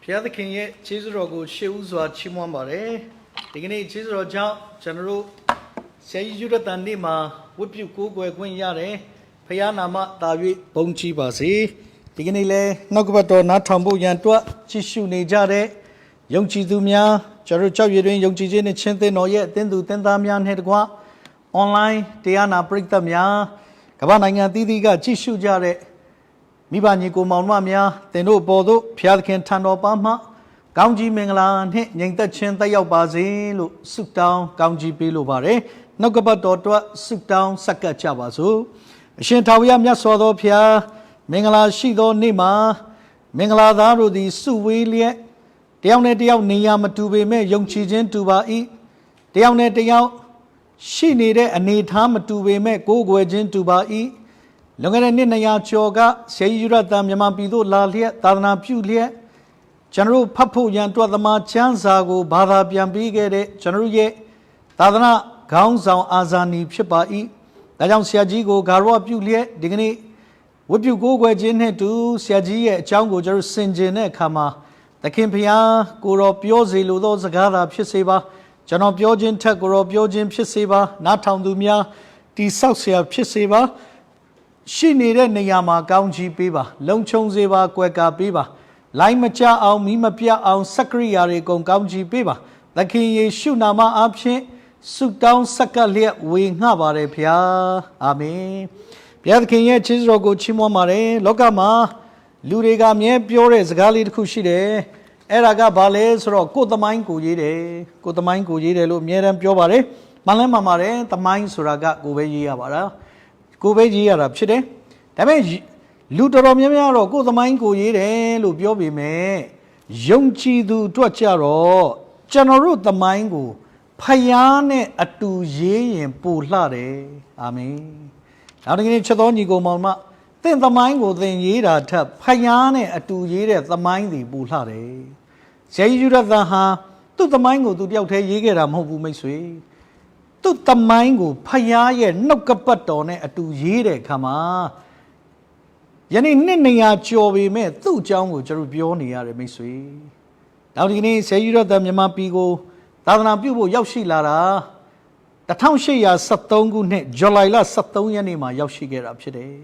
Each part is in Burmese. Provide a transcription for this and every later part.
Pia the king yet, Jesus Rogo, shoes or Chimwambare. Digging Jesus or John, General, say you the Tandima, whip you go when yare, Payanama, David, Bonchi Basi. Digging le, Nokabato, Natambo Yantua, Chishu Nejare, Young Chizumia, Jarucha, you're doing Young Chizin and Chente no yet, then do Tendamian Headqua, online, Diana Brictamia, Cabananga Didiga, Chishu Jare. Mibanico Mamma, the no bodo, Piakin Tano Bama, Gaunji Minglan, Yanka Chenta Yabazi, Suk down, Gaunji Pilubare, Nokabato, Suk down, Saka Chabazu, Shentawia Yasodo Pia, Mingala Shido Nima, Mingala Daru di Suwilia, Diane Diao Niam to be made young children to buy, Diane Diao, she needed a need time to be made go wedging to buy. Longer than Naya Choga, say you rat them Yamapido Lalia, Tana Pulia, General Papu Yantua the Machanzago, Bada Piambigere, General Ye, Tadana, Gaunzao Azani Pipai, Dayam Siajigo, Garwa Pulia, Dignity, would you go where Jin to Siaji, Chango, Jerusalem, Kama, the Kimpia, Goro Piozi, Ludo Zagara, Piseba, Jano Piojin, Tegoro Piojin, Piseba, Natam Dumia, the Southia Piseba. She needed Nayama, Gaunji Biba, Long Chong Zeba, Queka Biba, Laimacha, Au Mimapia, Au Sakriari, Gong Gaunji Biba, the King Shunama Abshe, Suk down Sakalia, Wing Nabare Pia, Amen. Pia the King Chisrogo Chimomare, Logama, Luriga Mie Piores, Galid Kushide, Eraga Bales, or Kotamine Kujide, Kotamine Kujide, Lumieran Piovare, Malema Mare, the Mine Suraga, Guveji Avara. Kubeji Arab Chide. Damage Lutoromia, go the mine go ye, Lubiobi me, Yongchi do Tuacharo, General the Mango, Payane atu ye and Pulare. Amen. Out in Chadoni go Mama, then the mango then yeda tap, Payane atu ye at the mine the Pulare. Say you that the ha, to the mango to the outer yegera mobu may sway. To the mango, Paya, no capatone at 2 years, Kama. Yanni Ninia Jovi met 2 jungle, Jerubionia, Misui. Down say you them Yamapigo, Tana Bubo, Yoshi Lara. The town she ya Satongu net, Jolaila Satonianima, Yoshi get up today.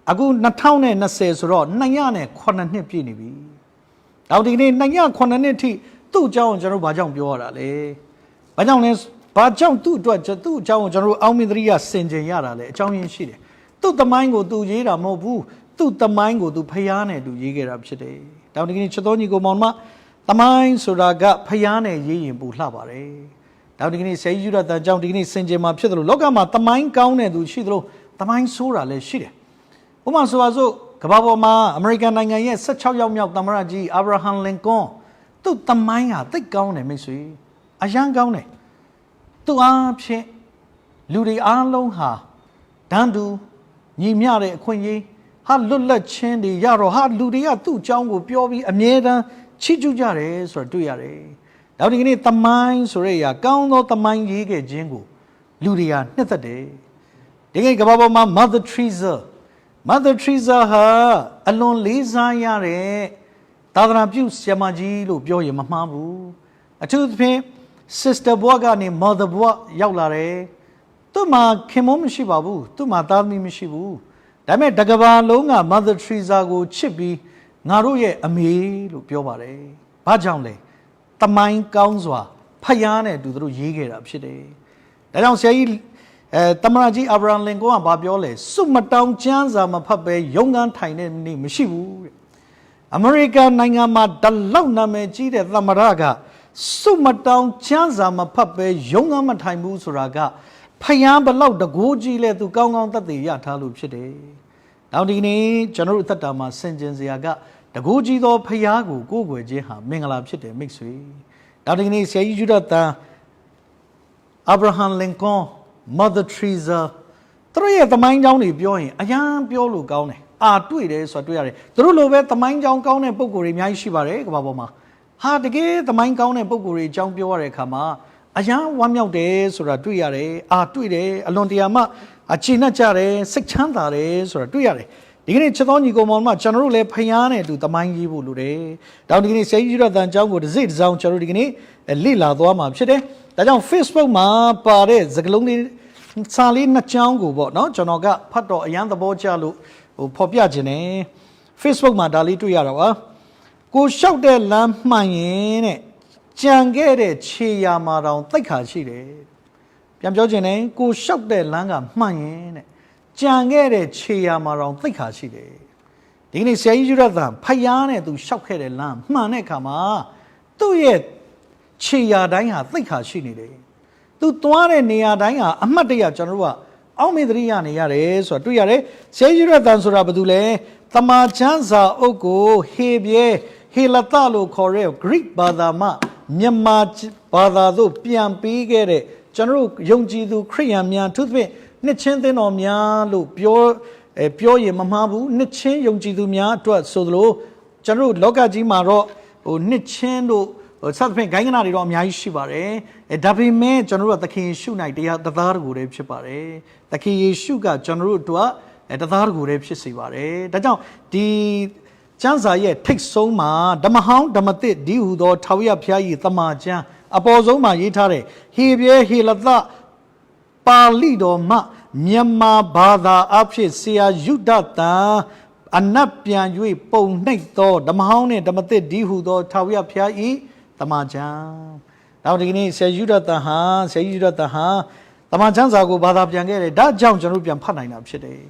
Agu Natane Nases Rod, Nayane, Quanane Pinibi. Down Naya Quananeti, 2 John Jerubajang Biora, le. Bajones. Bajang tu jauh jaru Almidria Senjayara le, Jang Shide. Tu the mango do Yera Mobu, tu the mango do Payane do Yiger up today. Down in Chadoni go Mama, the mine Suraga Payane ye in Bulavare. Down in say you that the Jang Senjama Pedro, Logama, the mine Gaune do Shidro, the mine Sura le Shide. Umansuazo, Kababoma, American Nanga, such how young Tamaraji, Abraham Lincoln, tu the mine, the Gaune, Missy, a young Gaune. To Arche, Ludi Arlonha, Dandu, Yimiare, Quinye, had Lula Chendi, Yaro, had Ludia, 2 Jango, Piovi, Amieda, Chijujares, or Duyare. Down in it, the mine, Sorea, Gauno, the mine Yige, Jingo, Ludia, Netherday. Ding about my Mother Teresa. Mother Teresa, her, alone Liza Yare, Tadana Bus, Yamaji, Lubio, Mamabu, a toothpick. Sister Boga ni Mother Boa Yaulare. Tuma Kimom Shibabu, Tuma Dami Mishibu. Dame Dagava Longa, Mother Teresa go Chibi, Naruye Ami, Lupiovare. Bajanle, Tamain Kaunzwa, Payane, do the Yiger up Shide. They don't say Tamaraji Abraham Lingo and Babiole, Sumatown Chanza, Mapabe, Yongan Tine Mishibu. America Nangama, Dalona Meji, the Tamaraga. Sumatown Chanza Mapabe, Yongama Taimu Suraga, Payam below the Goji let to go on the Yatalu Chide. Down in General Tatama, Senjenziaga, the Goji do Payago, go where Jeha, Mingalab Chide, Mixway. Down in say you that Abraham Lincoln, Mother Teresa, 3 at the mine down if you're a young Piolo Gaune. 2 days or 2 years. The rule of the mine down Gaune Pokuri, Yashibare, Baboma. Ha the gate the mine Gaune Pokuri, Jang Piore Kama, a young 1 year days or a 2 years, 2 days, alone the Ama, a China Chare, 6 chandare or a 2 years. ဒီကနေ့ချက်တော်ညီကောင်မောင်တို့ကျွန်တော်တို့လည်းဖျားနဲ့အတူတမိုင်းကြီးဖို့လိုတယ်။ဒါကြောင့်ဒီကနေ့ဆရာကြီးရတန်ကျောင်းကိုတစ်စိတ်တစ်စောင်းကျွန်တော်တို့ဒီကနေ့လေ့လာသွားမှာဖြစ်တယ်။ဒါကြောင့် Facebook မှာပါတဲ့စကားလုံးလေးစာလေးနှစ်ချောင်းကိုပေါ့နော်ကျွန်တော်ကဖတ်တော့အရန်သဘောကျလို့ဖော်ပြခြင်းနဲ့ Facebook မှာဒါလေးတွေ့ရတော့ပါ။ကိုလျှောက်တဲ့လမ်းမှန်ရင်တဲ့ကြံခဲ့တဲ့ခြေရာမှာတောင်သိက္ခာရှိတယ်။ပြန်ပြောခြင်းနဲ့ကိုလျှောက်တဲ့လမ်းကမှန်ရင်တဲ့ကြံခဲ့တဲ့ခြေရာမှာတောင်သိက္ခာရှိတယ်ဒီကနေ့ဆရာကြီးယူရသံဖျားနဲ့သူရှောက်ခဲ့တဲ့လမ်းမှန်တဲ့အခါမှာသူ့ရဲ့ခြေရာတိုင်းဟာသိက္ခာရှိနေတယ်သူသွားတဲ့နေရာတိုင်းဟာအမှတ်တရကျွန်တော်တို့ကအောက်မေ့တရိယာနေရတယ်ဆိုတာတွေ့ရတယ်ဆရာကြီးယူရသံဆိုတာဘာလို့လဲတမန်ကျမ်းစာအုပ်ကိုဟေဘရဲဟေလသလို့ခေါ်တဲ့ Greek ဘာသာမှမြန်မာဘာသာသို့ပြန်ပေးခဲ့တဲ့ကျွန်တော်တို့ယုံကြည်သူခရိယန်များသူဖြင့်နှစ်ချင်းသင်းတော်များလို့ပြောရင်မမှားဘူးနှစ်ချင်းယုံကြည်သူများအတွက်ဆိုသလိုကျွန်တော်တို့လောကကြီးမှာတော့နှစ်ချင်းတို့စသဖြင့်ဂိုင်းကနာတွေတော့အများကြီးရှိပါတယ်ဒါပေမဲ့ကျွန်တော်တို့ကသခင်ယေရှု၌တရားတသားတကူတည်းဖြစ်ပါတယ်သခင်ယေရှုကကျွန်တော်တို့အတွက်တသားတကူတည်းဖြစ်စေပါတယ်ဒါကြောင့်ဒီကျမ်းစာရဲ့ထိတ်ဆုံးမှာဓမ္မဟောင်းဓမ္မသစ်ဒီဟူသောထာဝရဘုရား၏တမန်ကျမ်းအပေါ်ဆုံးမှာရေးထားတဲ့ဟေဘရဲဟေလသပါဠိတော်မှမြန်မာဘာသာအဖြစ်ဆရာယုဒတန်အနတ်ပြန်၍ပုံနှိပ်သောဓမ္မဟောင်းနှင့်ဓမ္မသစ်ဒီဟုသောထာဝရဘုရား၏တမန်ကျမ်းနောက်ဒီကနေ့ဆရာယုဒတန်ဟာတမန်ကျမ်းစာကိုဘာသာပြန်ခဲ့တယ်ဒါကြောင့်ကျွန်တော်ပြန်ဖတ်နိုင်တာဖြစ်တယ်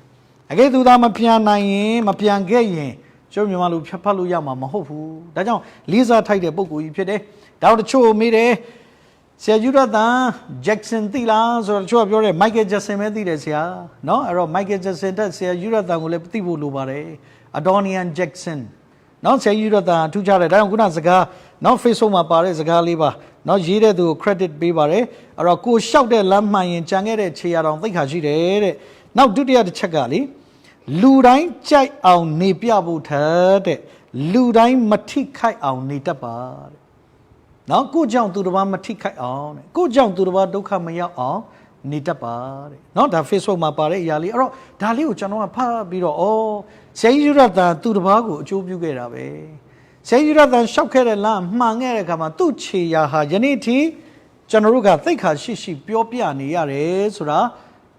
အကယ်သူသာမပြန်နိုင်ရင်မပြန်ခဲ့ရင်ကျွန်တော်မြန်မာလူဖြတ်ဖတ်လို့ရမှာမဟုတ်ဘူးဒါကြောင့်လေးစားထိုက်တဲ့ပုံကိုကြီးဖြစ်တယ်ဒါတော့တချို့မေးတယ်ဆရာယူရတန်ဂျက်ဆန်သိလားဆိုတော့တချို့ကပြောတယ်မိုက်ကယ်ဂျက်ဆန်ပဲသိတယ်ဆရာနော်အဲ့တော့မိုက်ကယ်ဂျက်ဆန်တက်ဆရာယူရတန်ကိုလည်းသိဖို့လိုပါတယ်အဒေါနီယန်ဂျက်ဆန်နော်ဆရာယူရတန်ထူးခြားတယ်ဒါကြောင့်ခုနစကားနော် Facebook မှာပါတဲ့စကားလေးပါနော်ရေးတဲ့သူကို credit ပေးပါတယ်အဲ့တော့ကိုလျှောက်တဲ့လမ်းမှန်ရင်ကြံခဲ့တဲ့ခြေရတော်သိခါရှိတယ်တဲ့နောက်ဒုတိယတစ်ချက်ကလေလူတိုင်းကြိုက်အောင်နေပြဖို့ထက်တဲ့လူတိုင်းမထိခိုက်အောင်နေတတ်ပါတဲ့နော်ကိုကြောင့်သူတစ်ပါးမထိခိုက်အောင်တဲ့ကိုကြောင့်သူတစ်ပါးဒုက္ခမရောက်အောင်နေတတ်ပါတဲ့နော်ဒါ Facebook မှာပါတဲ့အရာလေးအဲ့တော့ဒါလေးကိုကျွန်တော်ကဖတ်ပြီးတော့ဆရာကြီးရတန်သူတစ်ပါးကိုအကျိုးပြုခဲ့တာပဲဆရာကြီးရတန်ရှောက်ခဲ့တဲ့လမ်းမှန်ခဲ့တဲ့အခါမှာသူ့ခြေရာဟာယနေ့ထိကျွန်တော်တို့ကသိက္ခာရှိပြောပြနေရတယ်ဆိုတာ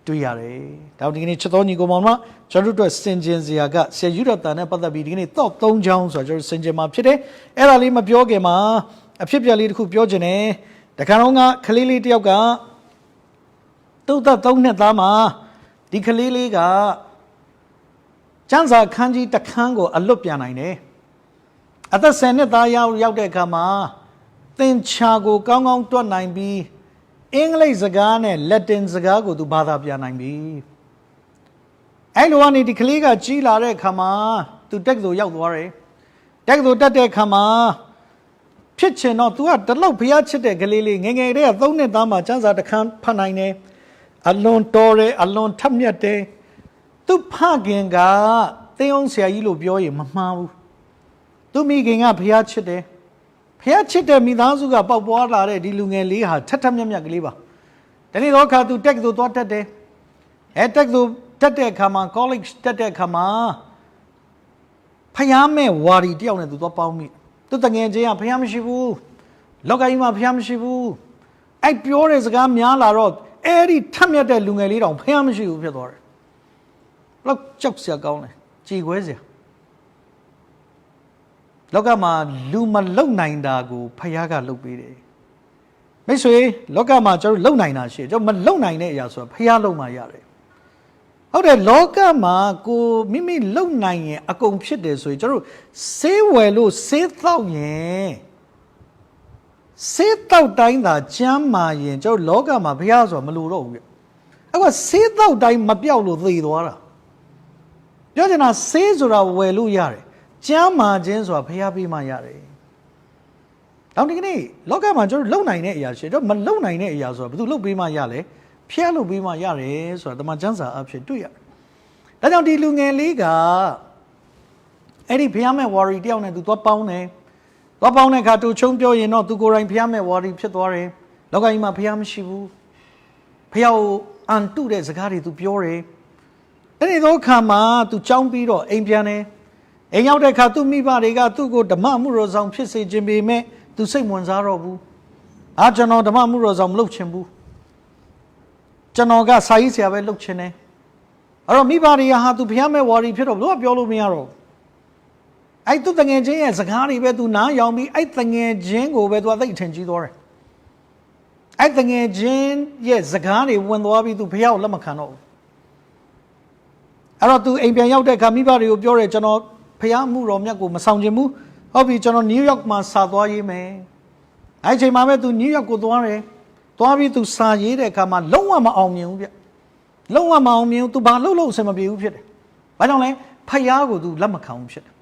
တွေ့ရတယ်ဒါဒီကနေ့ချက်တော်ညီကောင်မောင်တို့ကျွန်တော်တို့စင်ကျင်စရာကဆရာကြီးရတန်နဲ့ပတ်သက်ပြီးဒီကနေ့ top 3ချောင်းဆိုတော့ကျွန်တော်စင်ကျင်မှာဖြစ်တယ်အဲ့ဒါလေးမပြောခင်မှာအဖြစ်ပြလေးတစ်ခုပြောချင်တယ်တခါတော့ကကလေးလေးတယောက်ကတုတ်သက်3နှစ်သားမှာဒီကလေးလေးကကျန်းစာခန်းကြီးတစ်ခန်းကိုအလွတ်ပြန်နိုင်တယ်အသက်10နှစ်သားရောက်တဲ့အခါမှာသင်္ချာကိုကောင်းကောင်းတွက်နိုင်ပြီးအင်္ဂလိပ်စကားနဲ့လက်တင်စကားကိုသူဘာသာပြန်နိုင်ပြီအဲ့လိုကနေဒီကလေးကကြီးလာတဲ့အခါမှာသူတက္ကသိုလ်ရောက်သွားတယ်တက္ကသိုလ်တက်တဲ့အခါမှာဖြစ်ချင်တော့ तू ကတလောက်ဖျားချစ်တဲ့ကလေးလေးငယ်ငယ်တည်းက3နှစ်သားမှစံစာတစ်ခန်းဖတ်နိုင်တယ်အလွန်တော်တယ်အလွန်ထက်မြက်တယ်သူဖခင်ကသင်အောင်ဆရာကြီးလို့ပြောရင်မမှားဘူးသူမိခင်ကဖျားချစ်တယ်ဖျားချစ်တဲ့မိသားစုကပေါက်ပွားလာတဲ့ဒီလူငယ်လေးဟာထက်ထက်မြက်မြက်ကလေးပါဒီနေ့တော့ခါ तू တက္ကသိုလ်သွားတက်တယ်တက္ကသိုလ်တက်တဲ့အခါမှာ college တက်တဲ့အခါမှာဖျားမဲ့ဝါရီတယောက်နဲ့ तू သွားပေါင်းမိသူတငယ်ချင်းကဖျားမရှိဘူးလောကကြီးမှာဖျားမရှိဘူးအဲ့ပြောတဲ့စကားများလာတော့အဲ့ဒီထက်မြက်တဲ့လူငယ်လေးတောင်ဖျားမရှိဘူးဖြစ်သွားတယ်ဘလောက်ကြောက်စရာကောင်းလဲကြည်ခွဲစရာလောကမှာလူမလုံနိုင်တာကိုဖျားကလုပ်ပေးတယ်မိတ်ဆွေလောကမှာကျွန်တော်လုံနိုင်တာရှိတယ်ကျွန်တော်မလုံနိုင်တဲ့အရာဆိုတာဖျားလုံမှရတယ်ဟုတ်တယ်လောကမှာကိုမိမိလုံနိုင်ရင်အကုန်ဖြစ်တယ်ဆိုရင်ကျွန်တော်ဆေးဝယ်လို့ဆေးတောက်ရင်ဆေးတောက်တိုင်းသာကျမ်းမာရင်ကျွန်တော်လောကမှာဘုရားဆိုတာမလိုတော့ဘူးပြအဲ့ကဆေးတောက်တိုင်းမပြောက်လို့သေသွားတာပြောချင်တာဆေးဆိုတာဝယ်လို့ရတယ်ကျမ်းမာခြင်းဆိုတာဘုရားပေးမှရတယ်နောက်ဒီကနေ့လောကမှာကျွန်တော်လုံနိုင်တဲ့အရာရှိတယ်မလုံနိုင်တဲ့အရာဆိုတာဘယ်သူလုပ်ပေးမှရလဲဖျက်လို့ပြီးမှရတယ်ဆိုတာတမန်ကျမ်းစာအဖြစ်တွေ့ရတယ်။ဒါကြောင့်ဒီလူငယ်လေးကအဲ့ဒီဖျားမဲ့ဝါရီတယောက်နဲ့သူသွားပေါင်းတယ်။သွားပေါင်းတဲ့အခါသူချုံပြောရင်တော့သူကိုယ်တိုင်ဖျားမဲ့ဝါရီဖြစ်သွားတယ်။လောကကြီးမှာဖျားမရှိဘူး။ဖျားကိုအန်တုတဲ့စကားတွေသူပြောတယ်။ အဲ့ဒီတော့ခါမှာသူကြောင်းပြီးတော့အိမ်ပြန်တယ်အိမ်ရောက်တဲ့ခါသူ့မိဘတွေကသူ့ကိုဓမ္မမှုတော်ဆောင်ဖြစ်စေခြင်းပေမဲ့သူစိတ်ဝင်စားတော့ဘူးကျွန်တော်ဓမ္မမှုတော်ဆောင်မလုပ်ချင်ဘူးကျွန်တော်ကစာရေးဆရာပဲလုပ်ချင်တယ်အဲ့တော့မိဘတွေကဟာသူဘုရားမဲ့ဝါရီဖြစ်တော့ဘလို့ပြောလို့မရတော့အဲ့သူတငယ်ချင်းရဲ့စကားတွေပဲသူနားယောင်ပြီးအဲ့တငယ်ချင်းကိုပဲသူသိအထင်ကြီးသွားတယ်အဲ့တငယ်ချင်းရဲ့စကားတွေဝင်သွားပြီးသူဘုရားကိုလက်မခံတော့ဘူးအဲ့တော့သူအိမ်ပြန်ရောက်တဲ့အခါမိဘတွေကိုပြောတယ်ကျွန်တော်ဖျားမှုတော်မြတ်ကိုမဆောင်ချင်ဘူးဟုတ်ပြီကျွန်တော်နယူးယောက်မှာစာသွားရေးမယ်အဲ့ဒီချိန်မှာပဲသူနယူးယောက်ကိုသွားတယ်သွားပြီးသူစာရေးတဲ့အခါမှာလုံးဝမအောင်မြင်ဘူးဗျလုံးဝမအောင်မြင်ဘူးသူဘာလုပ်လို့အဆင်မပြေဘူးဖြစ်တယ်ဘာကြောင့်လဲဖျားကိုသူလက်မခံဘူးဖြစ်တယ်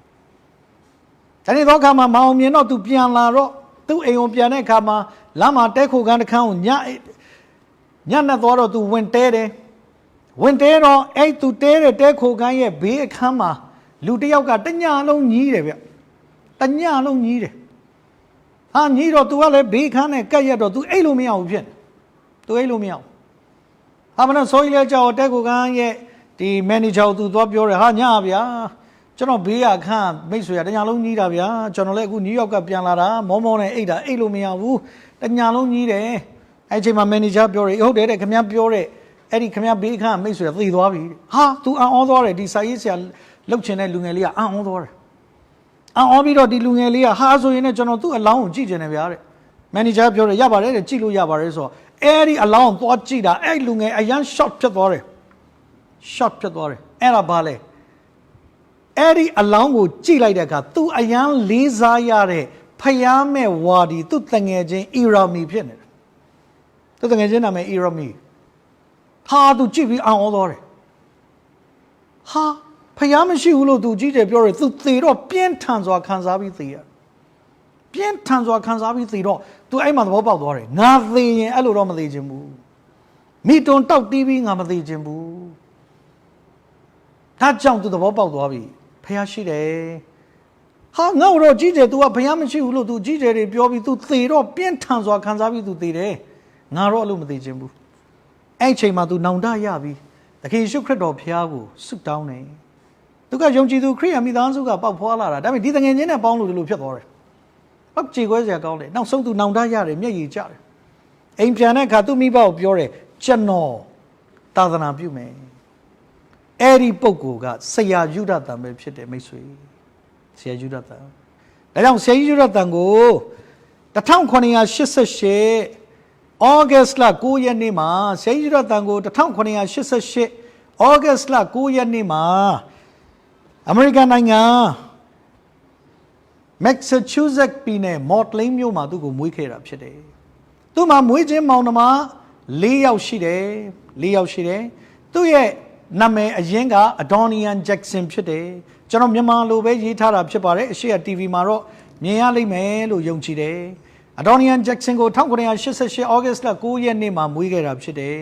အဲ့ဒီတော့အခါမှာမအောင်မြင်တော့သူပြန်လာတော့သူ့အိမ်ကိုပြန်တဲ့အခါမှာလမ်းမှာတဲခိုခန်းတစ်ခန်းကိုညနဲ့သွားတော့သူဝင်တဲတယ်ဝင်တဲတော့အဲ့သူတဲတဲ့တဲခိုခန်းရဲ့ဘေးအခန်းမှာလူတစ်ယောက်ကတညလုံးညီးတယ်ဗျတညလုံးညီးတယ်ဟာညီးတော့ तू ကလည်းဘေးခန်းနဲ့ကက်ရက်တော့ तू အိတ်လို့မရဘူးဖြစ် तू အိတ်လို့မရဘူးဟာမနော်ဆိုရင်လည်းကြောက်တဲခိုခန်းရဲ့ဒီမန်နေဂျာကို तू သွားပြောတယ်ဟာညဗျာကျွန်တော်ဘေးကခန်းမိတ်ဆွေကတညလုံးညီးတာဗျာကျွန်တော်လည်းအခုနယူးယောက်ကပြန်လာတာမောမောနဲ့အိတ်တာအိတ်လို့မရဘူးတညလုံးညီးတယ်အဲ့ချိန်မှာမန်နေဂျာပြောတယ်ဟုတ်တယ်တဲ့ခင်ဗျားပြောတဲ့အဲ့ဒီခင်ဗျားဘေးခန်းမိတ်ဆွေသိသွားပြီဟာ तू အံ့ဩသွားတယ်ဒီစာရေးဆရာလှုပ်ချင်တဲ့လူငယ်လေးကအံ့ဩသွားတယ်အံ့ဩပြီးတော့ဒီလူငယ်လေးကဟာဆိုရင်လည်းကျွန်တော်သူ့အလောင်းကိုကြည့်ချင်တယ်ဗျာတဲ့မန်နေဂျာပြောတယ်ရပါတယ်တဲ့ကြည့်လို့ရပါတယ်ဆိုတော့အဲ့ဒီအလောင်းကိုသွားကြည့်တာအဲ့လူငယ်အရန် short ဖြစ်သွားတယ် short ဖြစ်သွားတယ်အဲ့ဒါဘာလဲအဲ့ဒီအလောင်းကိုကြည့်လိုက်တဲ့အခါသူအရန်လေးစားရတဲ့ဖျားမဲ့ဝါဒီသူ့တငယ်ချင်းအီရာမီဖြစ်နေတယ်သူ့တငယ်ချင်းနာမည်အီရာမီဟာသူကြည့်ပြီးအံ့ဩသွားတယ်ဟာဖျားမရှိဘူးလို့သူကြည့်တယ်ပြောတယ်သူသေတော့ပြင်းထန်စွာခံစားပြီးသေရပြင်းထန်စွာခံစားပြီးသေတော့သူအဲ့မှာသဘောပေါက်သွားတယ်ငါသေရင်အဲ့လိုတော့မသေချင်ဘူးမိတွန်တောက်တီးပြီးငါမသေချင်ဘူးဒါကြောင့်သူသဘောပေါက်သွားပြီဖျားရှိတယ်ဟာငါ့တော့ကြည့်တယ် तू ကဖျားမရှိဘူးလို့ तू ကြည့်တယ်တွေပြောပြီး तू သေတော့ပြင်းထန်စွာခံစားပြီး तू သေတယ်ငါတော့အဲ့လိုမသေချင်ဘူးအဲ့ချိန်မှာ तू နောင်တရပြီးသခင်ယေရှုခရစ်တော်ဖျားကိုဆုတောင်းတယ်သူကယုံကြည်သူခရစ်ယာန်မိသားစုကပေါက်ဖွာလာတာဒါပေမဲ့ဒီတငယ်ချင်းနဲ့ပေါင်းလို့ဒီလိုဖြစ်သွားတယ်။ဟုတ်ကြေခွဲစရာကောင်းတယ်။နောက်ဆုံးသူနောင်တရတယ်မျက်ရည်ကျတယ်။အိမ်ပြန်တဲ့အခါသူ့မိဘကိုပြောတယ်ကျွန်တော်သာသနာပြုမယ်။အဲ့ဒီပုဂ္ဂိုလ်ကဆရာယူဒတန်ပဲဖြစ်တယ်မိတ်ဆွေ။ဆရာယူဒတန်။ဒါကြောင့်ဆရာယူဒတန်ကို1988ဩဂတ်စ်လ9ရက်နေ့မှာဆရာယူဒတန်ကို1988ဩဂတ်စ်လ9ရက်နေ့မှာအမေရိကန်နိုင်ငံမက်ဆာချူးဆက်ပြည်နယ်မော်တလင်းမြို့မှာသူ့ကိုမွေးခဲ့တာဖြစ်တယ်။သူ့မှာမွေးခြင်းမောင်နှမ4ယောက်ရှိတယ်။4ယောက်ရှိတယ်။သူ့ရဲ့နာမည်အရင်ကအဒေါ်နီယန်ဂျက်ဆန်ဖြစ်တယ်။ကျွန်တော်မြန်မာလိုပဲရေးထားတာဖြစ်ပါတယ်။အရှိရ TV မှာတော့မြင်ရလိမ့်မယ်လို့ယုံကြည်တယ်။အဒေါ်နီယန်ဂျက်ဆန်ကို1988ဩဂတ်စ်လ9ရက်နေ့မှာမွေးခဲ့တာဖြစ်တယ်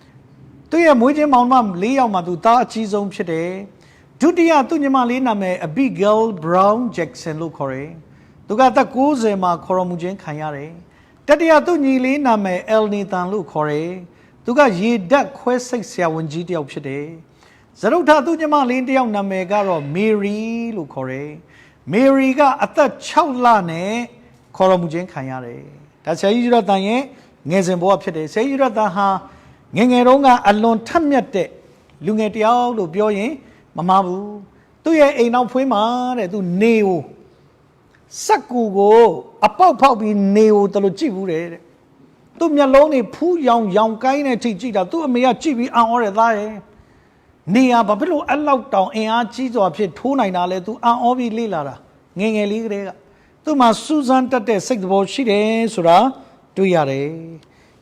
။သူ့ရဲ့မွေးခြင်းမောင်နှမ4ယောက်မှာသူသားအကြီးဆုံးဖြစ်တယ်။ဒုတိယသူ့ညီမလေးနာမည် Abigail Brown Jackson လို့ခေါ်တယ်။သူကသက်90မှာခေါ်တော်မူခြင်းခံရတယ်။တတိယသူ့ညီလေးနာမည် Elnathan လို့ခေါ်တယ်။သူကရေဓာတ်ခွဲစိတ်ဆရာဝန်ကြီးတစ်ယောက်ဖြစ်တယ်။ဇရုထသူ့ညီမလေးတစ်ယောက်နာမည်ကတော့ Mary လို့ခေါ်တယ်။ Mary ကအသက်6လနဲ့ခေါ်တော်မူခြင်းခံရတယ်။ဒါဆရာကြီးယူရတန်ရဲ့ငယ်စဉ်ဘဝဖြစ်တယ်။ဆရာကြီးယူရတန်ဟာငယ်ငယ်တုန်းကအလွန်ထက်မြက်တဲ့လူငယ်တစ်ယောက်လို့ပြောရင်မမှားဘူးသူ့ရဲ့အိမ်နောက်ဖွေးမှာတဲ့သူနေကိုစက်ကူကိုအပေါက်ဖောက်ပြီးနေကိုတလို့ကြည့်ဘူးတဲ့သူ့မျက်လုံးတွေဖူးရောင်ကိုင်းတဲ့ထိကြည့်တာသူ့အမေကကြည့်ပြီးအံ့ဩတယ်သားရဲ့နေရဘာဖြစ်လို့အဲ့လောက်တောင်အင်အားကြီးစွာဖြစ်ထိုးနိုင်တာလဲသူအံ့ဩပြီးလေ့လာတာငယ်ငယ်လေးကလေးကသူ့မှာစူးစမ်းတတ်တဲ့စိတ်သဘောရှိတယ်ဆိုတာတွေ့ရတယ်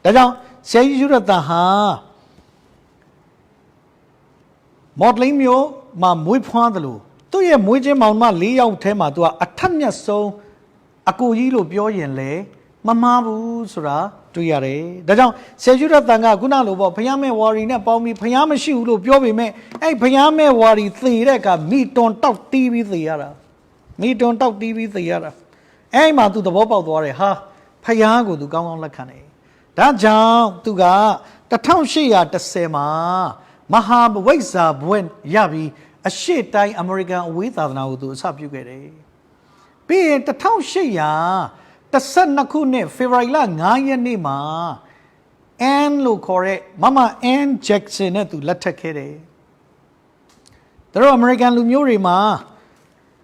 ဒါကြောင့်ဆရာကြီးယူရတန်ဟာမော်ဒလင်းမျိုးမှာမွေးဖွားတယ်လို့သူ့ရဲ့မွေးခြင်းမောင်နှမ4ယောက်ထဲမှာသူကအထက်မြတ်ဆုံးအကိုကြီးလို့ပြောရင်လေမမှားဘူးဆိုတာတွေ့ရတယ်ဒါကြောင့်ဆယ်ယူရတန်ကခုနလိုပေါ့ဖျားမဲ့ဝါရီနဲ့ပေါင်းပြီးဖျားမရှိဘူးလို့ပြောပေမဲ့အဲ့ဖျားမဲ့ဝါရီသေတဲ့ကမိတွန်တောက်တီးပြီးသေရတာမိတွန်တောက်တီးပြီးသေရတာအဲ့မှာသူသဘောပေါက်သွားတယ်ဟာဖျားကိုသူကောင်းကောင်းလက်ခံတယ်ဒါကြောင့်သူက1810မှာ မဟာဝိဇ္ဇာဘွဲ့ရပြီးအရှိတိုင်းအမေရိကန်အဝေးသာသနာကိုသူအစပြုခဲ့တယ်ပြီးရင်1812ခုနှစ်ဖေဖော်ဝါရီလ9ရက်နေ့မှာအန်လို့ခေါ်တဲ့မမအန်ဂျက်ဆန်နဲ့သူလက်ထပ်ခဲ့တယ်သူတို့အမေရိကန်လူမျိုးတွေမှာ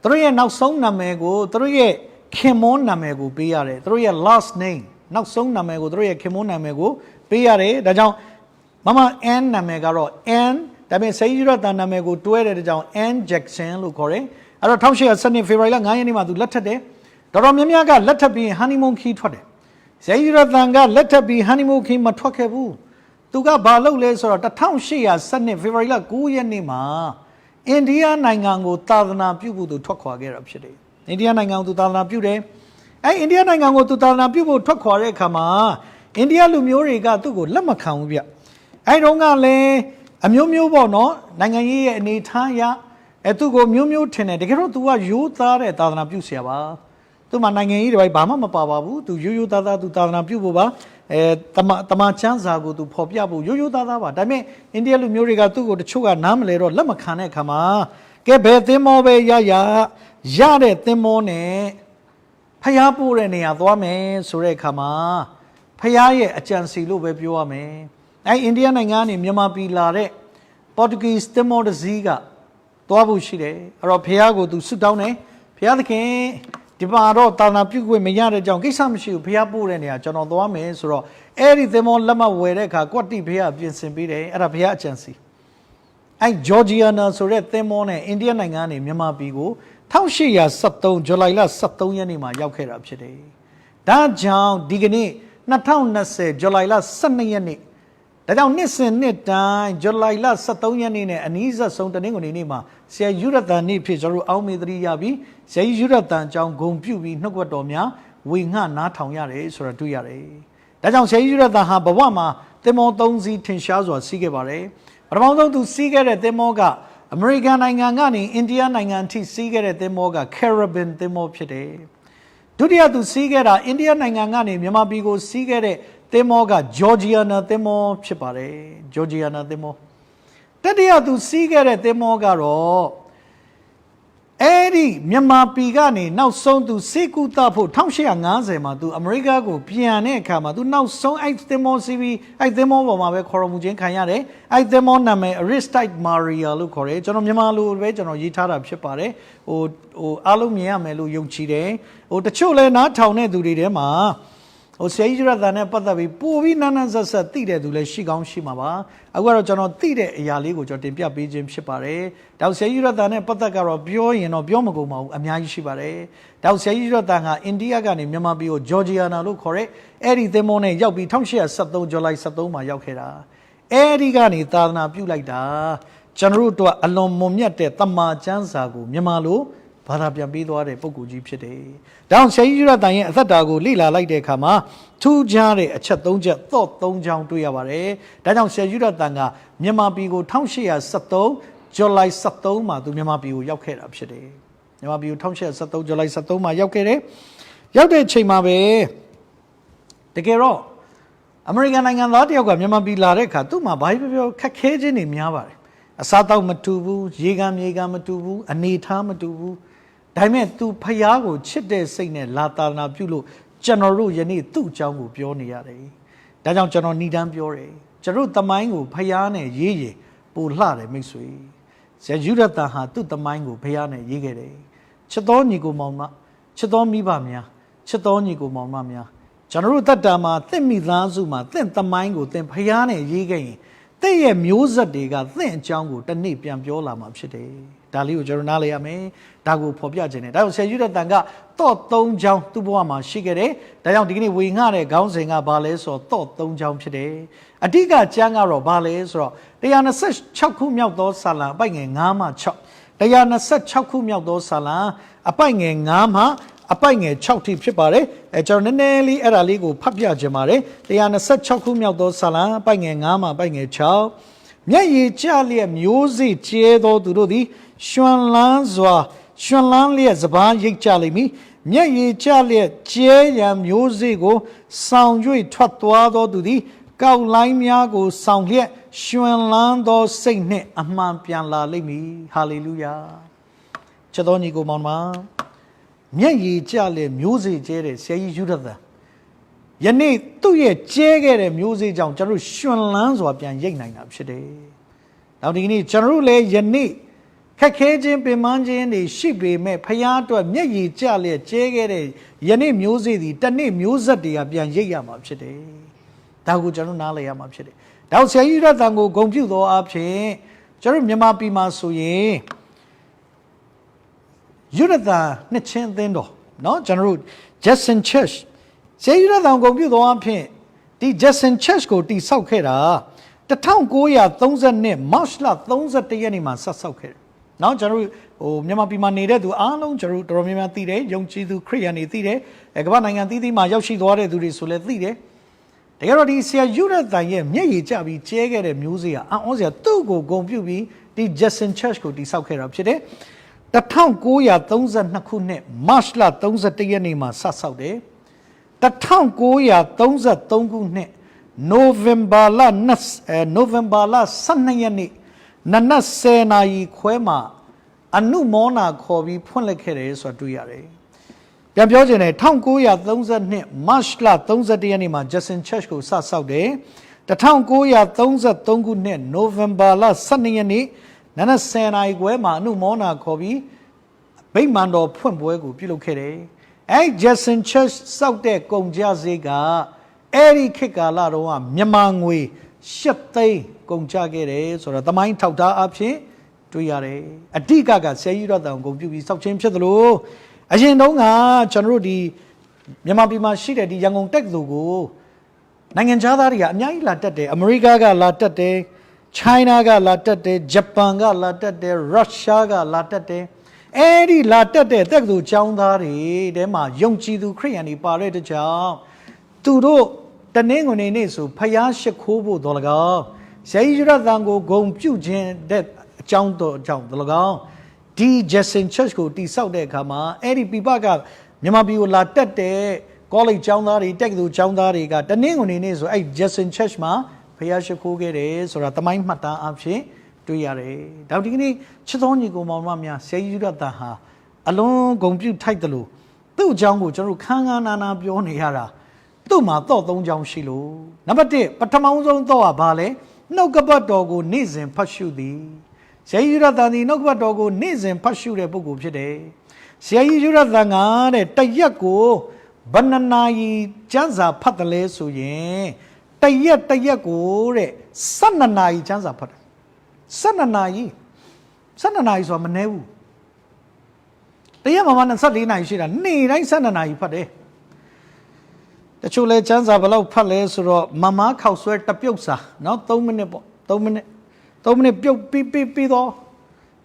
သူတို့ရဲ့နောက်ဆုံးနာမည်ကိုသူတို့ရဲ့ခင်မွန်းနာမည်ကိုပေးရတယ်သူတို့ရဲ့ last name နောက်ဆုံးနာမည်ကိုသူတို့ရဲ့ခင်မွန်းနာမည်ကိုပေးရတယ်ဒါကြောင့်မမအန်နာမည်ကတော့ N ဒါပေမဲ့ဆရာကြီးရတန်နာမည်ကိုတွဲတဲ့ကြောင့် N Jackson လို့ခေါ်တယ်အဲ့တော့1812ဖေဖော်ဝါရီလ9ရက်နေ့မှာသူလက်ထပ်တယ်တော်တော်များများကလက်ထပ်ပြီးဟန်နီမွန်းခီးထွက်တယ်ဆရာကြီးရတန်ကလက်ထပ်ပြီးဟန်နီမွန်းခီးမထွက်ခဲ့ဘူးသူကဘာလုပ်လဲဆိုတော့1812ဖေဖော်ဝါရီလ9ရက်နေ့မှာအိန္ဒိယနိုင်ငံကိုသာသနာပြုဖို့သူထွက်ခွာခဲ့တာဖြစ်တယ်အိန္ဒိယနိုင်ငံကိုသူသာသနာပြုတယ်အဲ့အိန္ဒိယနိုင်ငံကိုသူသာသနာပြုဖို့ထွက်ခွာတဲ့အခါမှာအိန္ဒိယလူမျိုးတွေကသူ့ကိုလက်မခံဘူးဗျအဲ့တုန်းကလည်းအမျိုးမျိုးပေါ့နော်နိုင်ငံရေးရဲ့အနေထားအရသူ့ကိုမျိုးမျိုးထင်တယ်တကယ်တော့ तू ကရိုးသားတဲ့သာသနာပြုဆရာပါသူ့မှာနိုင်ငံရေးတွေဘာမှမပါပါဘူး तू ရိုးရိုးသားသား तू သာသနာပြုဖို့ပါတမချမ်းစာကို तू ဖော်ပြဖို့ရိုးရိုးသားသားပါဒါပေမဲ့အိန္ဒိယလူမျိုးတွေကသူ့ကိုတချို့ကနားမလဲတော့လက်မခံတဲ့အခါမှာကဲဘယ်သင်းမောပဲရတဲ့သင်းမောနဲ့ဖျားပို့တဲ့နေရာသွားမယ်ဆိုတဲ့အခါမှာဖျားရဲ့အကြံစီလို့ပဲပြောရမယ်အိန္ဒိယနိုင်ငံကနေမြန်မာပြည်လာတဲ့ပေါ်တူဂီသင်းမောတစ်စီးကသွားဖို့ရှိတယ်အဲ့တော့ဖျားကို तू ဆွတောင်းတယ်ဖျားသခင်ဒီမှာတော့တာနာပြုတ်ခွင့်မရတဲ့ကြောင့်ကိစ္စမရှိဘူးဖျားပို့တဲ့နေရာကျွန်တော်သွားမယ်ဆိုတော့အဲ့ဒီသင်းမောလက်မှတ်ဝယ်တဲ့အခါကွက်တိဖျားပြင်ဆင်ပေးတယ်အဲ့ဒါဖျားအကြံစီအဲ့ဂျော်ဂျီယာနာဆိုတဲ့သင်းမောနဲ့အိန္ဒိယနိုင်ငံကနေမြန်မာပြည်ကို1873ဇူလိုင်လ23ရက်နေ့မှာရောက်ခဲ့တာဖြစ်တယ်ဒါကြောင့်ဒီကနေ့2020ဇူလိုင်လ12ရက်နေ့ဒါကြောင့်နှစ်စဉ်နှစ်တိုင်းဇူလိုင်လ23ရက်နေ့နဲ့အနည်းဆက်ဆုံးတနင်္ဂနွေနေ့မှာဆရာယူရတန်နေ့ဖြစ်ကျွန်တော်အောင်းမေသတိရပြီးဆရာယူရတန်အကြောင်းဂုဏ်ပြုပြီးနှုတ်ကပတ်တော်များဝေငှနားထောင်ရတယ်ဆိုတာတွေ့ရတယ်ဒါကြောင့်ဆရာယူရတန်ဟာဘဝမှာသင်္ဘော3စီးထင်ရှားစွာစီးခဲ့ပါတယ်ပထမဆုံးသူစီးခဲ့တဲ့သင်္ဘောကအမေရိကန်နိုင်ငံကနေအိန္ဒိယနိုင်ငံအထိစီးခဲ့တဲ့သင်္ဘောက Caribbean သင်္ဘောဖြစ်တယ်ဒုတိယသူစီးခဲ့တာအိန္ဒိယနိုင်ငံကနေမြန်မာပြည်ကိုစီးခဲ့တဲ့သင်္ဘောက Georgiana သင်္ဘောဖြစ်ပါတယ် Georgiana သင်္ဘောတတိယသူစီးခဲ့တဲ့သင်္ဘောကတော့အဲ့ဒီမြန်မာပြည်ကနေနောက်ဆုံးသူစေကူတာဖို့1850မှာသူအမေရိကကိုပြန်တဲ့အခါမှာသူနောက်ဆုံးအဲ့သင်္ဘောစီးပြီးအဲ့သင်္ဘောပေါ်မှာပဲခေါ်ရမှုချင်းခံရတယ်အဲ့သင်္ဘောနာမည် Aristide Maria လို့ခေါ်တယ်ကျွန်တော်မြန်မာလိုပဲကျွန်တော်ရေးထားတာဖြစ်ပါတယ်ဟိုအားလုံးမြင်ရမယ်လို့ယုံကြည်တယ်တချို့လဲနားထောင်တဲ့သူတွေထဲမှာဆရာကြီးရတန်နဲ့ပတ်သက်ပြီးပို့ပြီးနန်းနန်းဆက်ဆက်သိတဲ့သူလည်းရှိကောင်းရှိမှာပါအခုကတော့ကျွန်တော်သိတဲ့အရာလေးကိုကျွန်တော်တင်ပြပေးခြင်းဖြစ်ပါတယ်ဒါဆရာကြီးရတန်နဲ့ပတ်သက်ကတော့ပြောရင်တော့ပြောမကုန်ပါဘူးအများကြီးရှိပါတယ်ဒါဆရာကြီးရတန်ကအိန္ဒိယကနေမြန်မာပြည်ကိုဂျော်ဂျီယာနာလို့ခေါ်တဲ့အဲ့ဒီသင်္ဘောနဲ့ရောက်ပြီး1873ဇူလိုင်23မှာရောက်ခဲ့တာအဲ့ဒီကနေသာသနာပြုလိုက်တာကျွန်တော်တို့အလွန်မွန်မြတ်တဲ့တမန်ကျမ်းစာကိုမြန်မာလိုဘာသာပြန်ပေးသွားတဲ့ပုဂ္ဂိုလ်ကြီးဖြစ်တယ်။ဒါကြောင့်ဆရာကြီးရတန်ရဲ့အသက်တာကိုလေ့လာလိုက်တဲ့အခါမှာထူးခြားတဲ့အချက်၃ချက်သော့၃ချောင်းတွေ့ရပါတယ်။ဒါကြောင့်ဆရာကြီးရတန်ကမြန်မာပြည်ကို1873ဇူလိုင်23မှာသူမြန်မာပြည်ကိုရောက်ခဲ့တာဖြစ်တယ်။မြန်မာပြည်ကို1873ဇူလိုင်23မှာရောက်ခဲ့တယ်။ရောက်တဲ့အချိန်မှာပဲတကယ်တော့အမေရိကန်နိုင်ငံသားတယောက်ကမြန်မာပြည်လာတဲ့အခါသူ့မှာဘာပြောခက်ခဲခြင်းတွေများပါတယ်။အစားတောက်မတူဘူး၊ရေကန်မြေကန်မတူဘူး၊အနေထားမတူဘူး။ဒါပေမဲ့ तू ဖျားကိုချစ်တဲ့စိတ်နဲ့လာသာနာပြုလို့ကျွန်တော်တို့ယနေ့သူ့အကြောင်းကိုပြောနေရတယ်။ဒါကြောင့်ကျွန်တော်ဏ္ဍန်ပြောတယ်။ကျွန်တော်သမိုင်းကိုဖျားနဲ့ရေးရပိုလှတယ်မိတ်ဆွေ။ဆရာယူရတန်ဟာသူ့သမိုင်းကိုဖျားနဲ့ရေးခဲ့တယ်။ချစ်တော်ညီကိုမောင်မချစ်တော်မိဘများချစ်တော်ညီကိုမောင်မများကျွန်တော်တို့တတ်တာမှာသင်မိသားစုမှာသင်သမိုင်းကိုသင်ဖျားနဲ့ရေးခဲ့ရင်သင်ရဲ့မျိုးဆက်တွေကသင်အကြောင်းကိုတနေ့ပြန်ပြောလာမှာဖြစ်တယ်။ဒါလေးကိုကျွန်တော်နားလည်ရမယ်။ဒါကိုဖော်ပြခြင်းနဲ့ဒါကြောင့်ဆရာယူရတန်ကတော့၃ချောင်းသူ့ဘဝမှာရှိခဲ့တယ်။ဒါကြောင့်ဒီကနေ့ဝေငှတဲ့ခေါင်းစဉ်ကဘာလဲဆိုတော့တော့၃ချောင်းဖြစ်တယ်။အဓိကကျမ်းကတော့ဘာလဲဆိုတော့126ခုမြောက်သောစာလံအပိုက်ငယ်9မှ6 126ခုမြောက်သောစာလံအပိုက်ငယ်9မှအပိုက်ငယ်6ထိဖြစ်ပါတယ်ကျွန်တော်နည်းနည်းလေးအဲ့ဒါလေးကိုဖတ်ပြခြင်းပါတယ်126ခုမြောက်သောစာလံအပိုက်ငယ်9မှအပိုက်ငယ်6မျက်ရည်ကျလျက်မျိုးစေ့ကျဲသောသူတို့သည်ရွှန်လန်းစွာရွှန်လန်းလျက်စပားရိတ်ကြလိမ့်မည်မျက်ရည်ကျလျက်ကျဲရန်မျိုးစေ့ကိုဆောင်၍ထွက်သွားသောသူသည်ကောက်လိုင်းများကိုဆောင်လျက် ရှင်လန်းသောစိတ်နဲ့အမှန်ပြန်လာလိမ့်မည်ဟာလေလုယာချစ်တော်ညီကိုမောင်မမျက်ရည်ကျလေမျိုးစေ့ကျဲတဲ့ဆရာကြီးယူရသယနေ့သူ့ရဲ့ကျဲခဲ့တဲ့မျိုးစေ့ကြောင့်ကျွန်တော်ရှင်လန်းစွာပြန်ရိတ်နိုင်တာဖြစ်တယ်နောက်ဒီနေ့ကျွန်တော်လည်းယနေ့ခက်ခဲခြင်းပင်ပန်းခြင်းတွေရှိပေမဲ့ဖခင်အတွက်မျက်ရည်ကျလေကျဲခဲ့တဲ့ယနေ့မျိုးစေ့ဒီတနေ့မျိုးဆက်တွေကပြန်ရိတ်ရမှာဖြစ်တယ်ဒါကိုကျွန်တော်နားလည်ရမှာဖြစ်တယ်ဒါဆရာကြီးရတန်ကိုဂုဏ်ပြုသောအဖြစ်ကျွန်တော်မြန်မာပြည်မှာဆိုရင်ယူရတန်နှစ်ချင်းအသင်းတော်เนาะကျွန်တော်တို့ Jackson Church ဆရာကြီးရတန်ဂုဏ်ပြုသောအဖြစ်ဒီ Jackson Church ကိုတည်ဆောက်ခဲ့တာ1932 March လ31ရက်နေ့မှာဆက်ဆောက်ခဲ့တယ်เนาะကျွန်တော်တို့မြန်မာပြည်မှာနေတဲ့သူအားလုံးကျွန်တော်တို့တော်တော်များများသိတယ်ယုံကြည်သူခရိယန်တွေသိတယ်ကမ္ဘာနိုင်ငံသီးသီးမှာရောက်ရှိသွားတဲ့သူတွေဆိုလည်းသိတယ်တကယ်တော့ဒီဆရာယူရတန်ရဲ့မျက်ရည်ကျပြီးကျဲခဲ့တဲ့မျိုးစေ့ကအံ့ဩစရာသူ့ကိုဂုဏ်ပြုပြီးဒီ Jackson Church ကိုတည်ဆောက်ခဲ့တာဖြစ်တယ်1932ခုနှစ် March လ31ရက်နေ့မှာစဆောက်တယ်1933ခုနှစ် November လ12ရက်နေ့နနက်10နာရီခွဲမှာအနုမောနာခေါ်ပြီးဖွင့်လှစ်ခဲ့တယ်ဆိုတာတွေ့ရတယ်ပြန်ပြောချင်တယ်1932 March လ31ရက်နေ့မှာ Jackson Church ကိုစဆောက်တယ်1933ခုနှစ် November လ12ရက်နေ့နနက်10နာရီခွဲမှာအနုမောနာခေါ်ပြီးဗိမာန်တော်ဖွင့်ပွဲကိုပြုလုပ်ခဲ့တယ်အဲ Jackson Church စောက်တဲ့ကုန်ကြစည်ကအဲ့ဒီခေတ်ကာလတော့မြန်မာငွေ8သိန်းကုန်ကြခဲ့တယ်ဆိုတော့သမိုင်းထောက်ထားအဖြစ်တွေ့ရတယ်အဓိကဆရာကြီးရတန်ကိုဂုဏ်ပြုပြီးစောက်ခြင်းဖြစ်သလိုအရင်တုန်းကကျွန်တော်တို့ဒီမြန်မာပြည်မှာရှိတဲ့ဒီရန်ကုန်တက္ကသိုလ်ကိုနိုင်ငံခြားသားတွေကအများကြီးလာတက်တယ်အမေရိကကလာတက်တယ်China ကလာတက်တယ်ဂျပန်ကလာတက်တယ်ရုရှားကလာတက်တယ်အဲ့ဒီလာတက်တဲ့တက္ကသိုလ်ကျောင်းသားတွေတဲမှာယုံကြည်သူခရိယန်တွေပါတဲ့တကြောင်သူတို့တနင်္ဂနွေနေ့ဆိုဖယားရှိခိုးဖို့တော်လကောင်းဆရာကြီးရတန်ကိုဂုဏ်ပြုခြင်းတဲ့အကြောင်းတော်ကြောင့်တော်လကောင်းဒီ Jackson Church ကိုတည်ဆောက်တဲ့အခါမှာအဲ့ဒီပြပကမြန်မာပြည်ကိုလာတက်တဲ့ college ကျောင်းသားတွေတက္ကသိုလ်ကျောင်းသားတွေကတနင်္ဂနွေနေ့ဆိုအဲ့ Jackson Church မှာဖယားရှိခိုးခဲ့တယ်ဆိုတာသမိုင်းမှတ်တမ်းအဖြစ်တွေ့ရတယ်ဒါဒီကနေ့ချစ်တော်ညီကိုမောင်မများဆရာကြီးရတန်ဟာအလွန်ဂုဏ်ပြုထိုက်တယ်လို့သူ့အကြောင်းကိုကျွန်တော်ခန်းခန်းနာနာပြောနေရတာသူ့မှာတော့၃ကြောင်းရှိလို့နံပါတ်1ပထမဆုံးတော့ဘာလဲနှုတ်ကပတ်တော်ကိုနေ့စဉ်ဖတ်ရှုသည်ဆရာကြီးရတန်ဒီနှုတ်ကပတ်တော်ကိုနေ့စဉ်ဖတ်ရှုတဲ့ပုဂ္ဂိုလ်ဖြစ်တယ်ဆရာကြီးရတန်ကတဲ့တရက်ကိုဘဏ္ဍနာယီကျမ်းစာဖတ်တယ်လဲဆိုရင်တရက်ကိုတဲ့12နာရီကျမ်းစာဖတ်တယ်12နာရီဆိုတာမနည်းဘူးတရက်မှ24နာရီရှိတာနေ့တိုင်း12နာရီဖတ်တယ်တချို့လဲကျမ်းစာဘယ်လောက်ဖတ်လဲဆိုတော့မမခောက်ဆွဲတပြုတ်စာเนาะ3မိနစ်ပေါ့3မိနစ်ပြုတ်ပြီးတော့ဒါ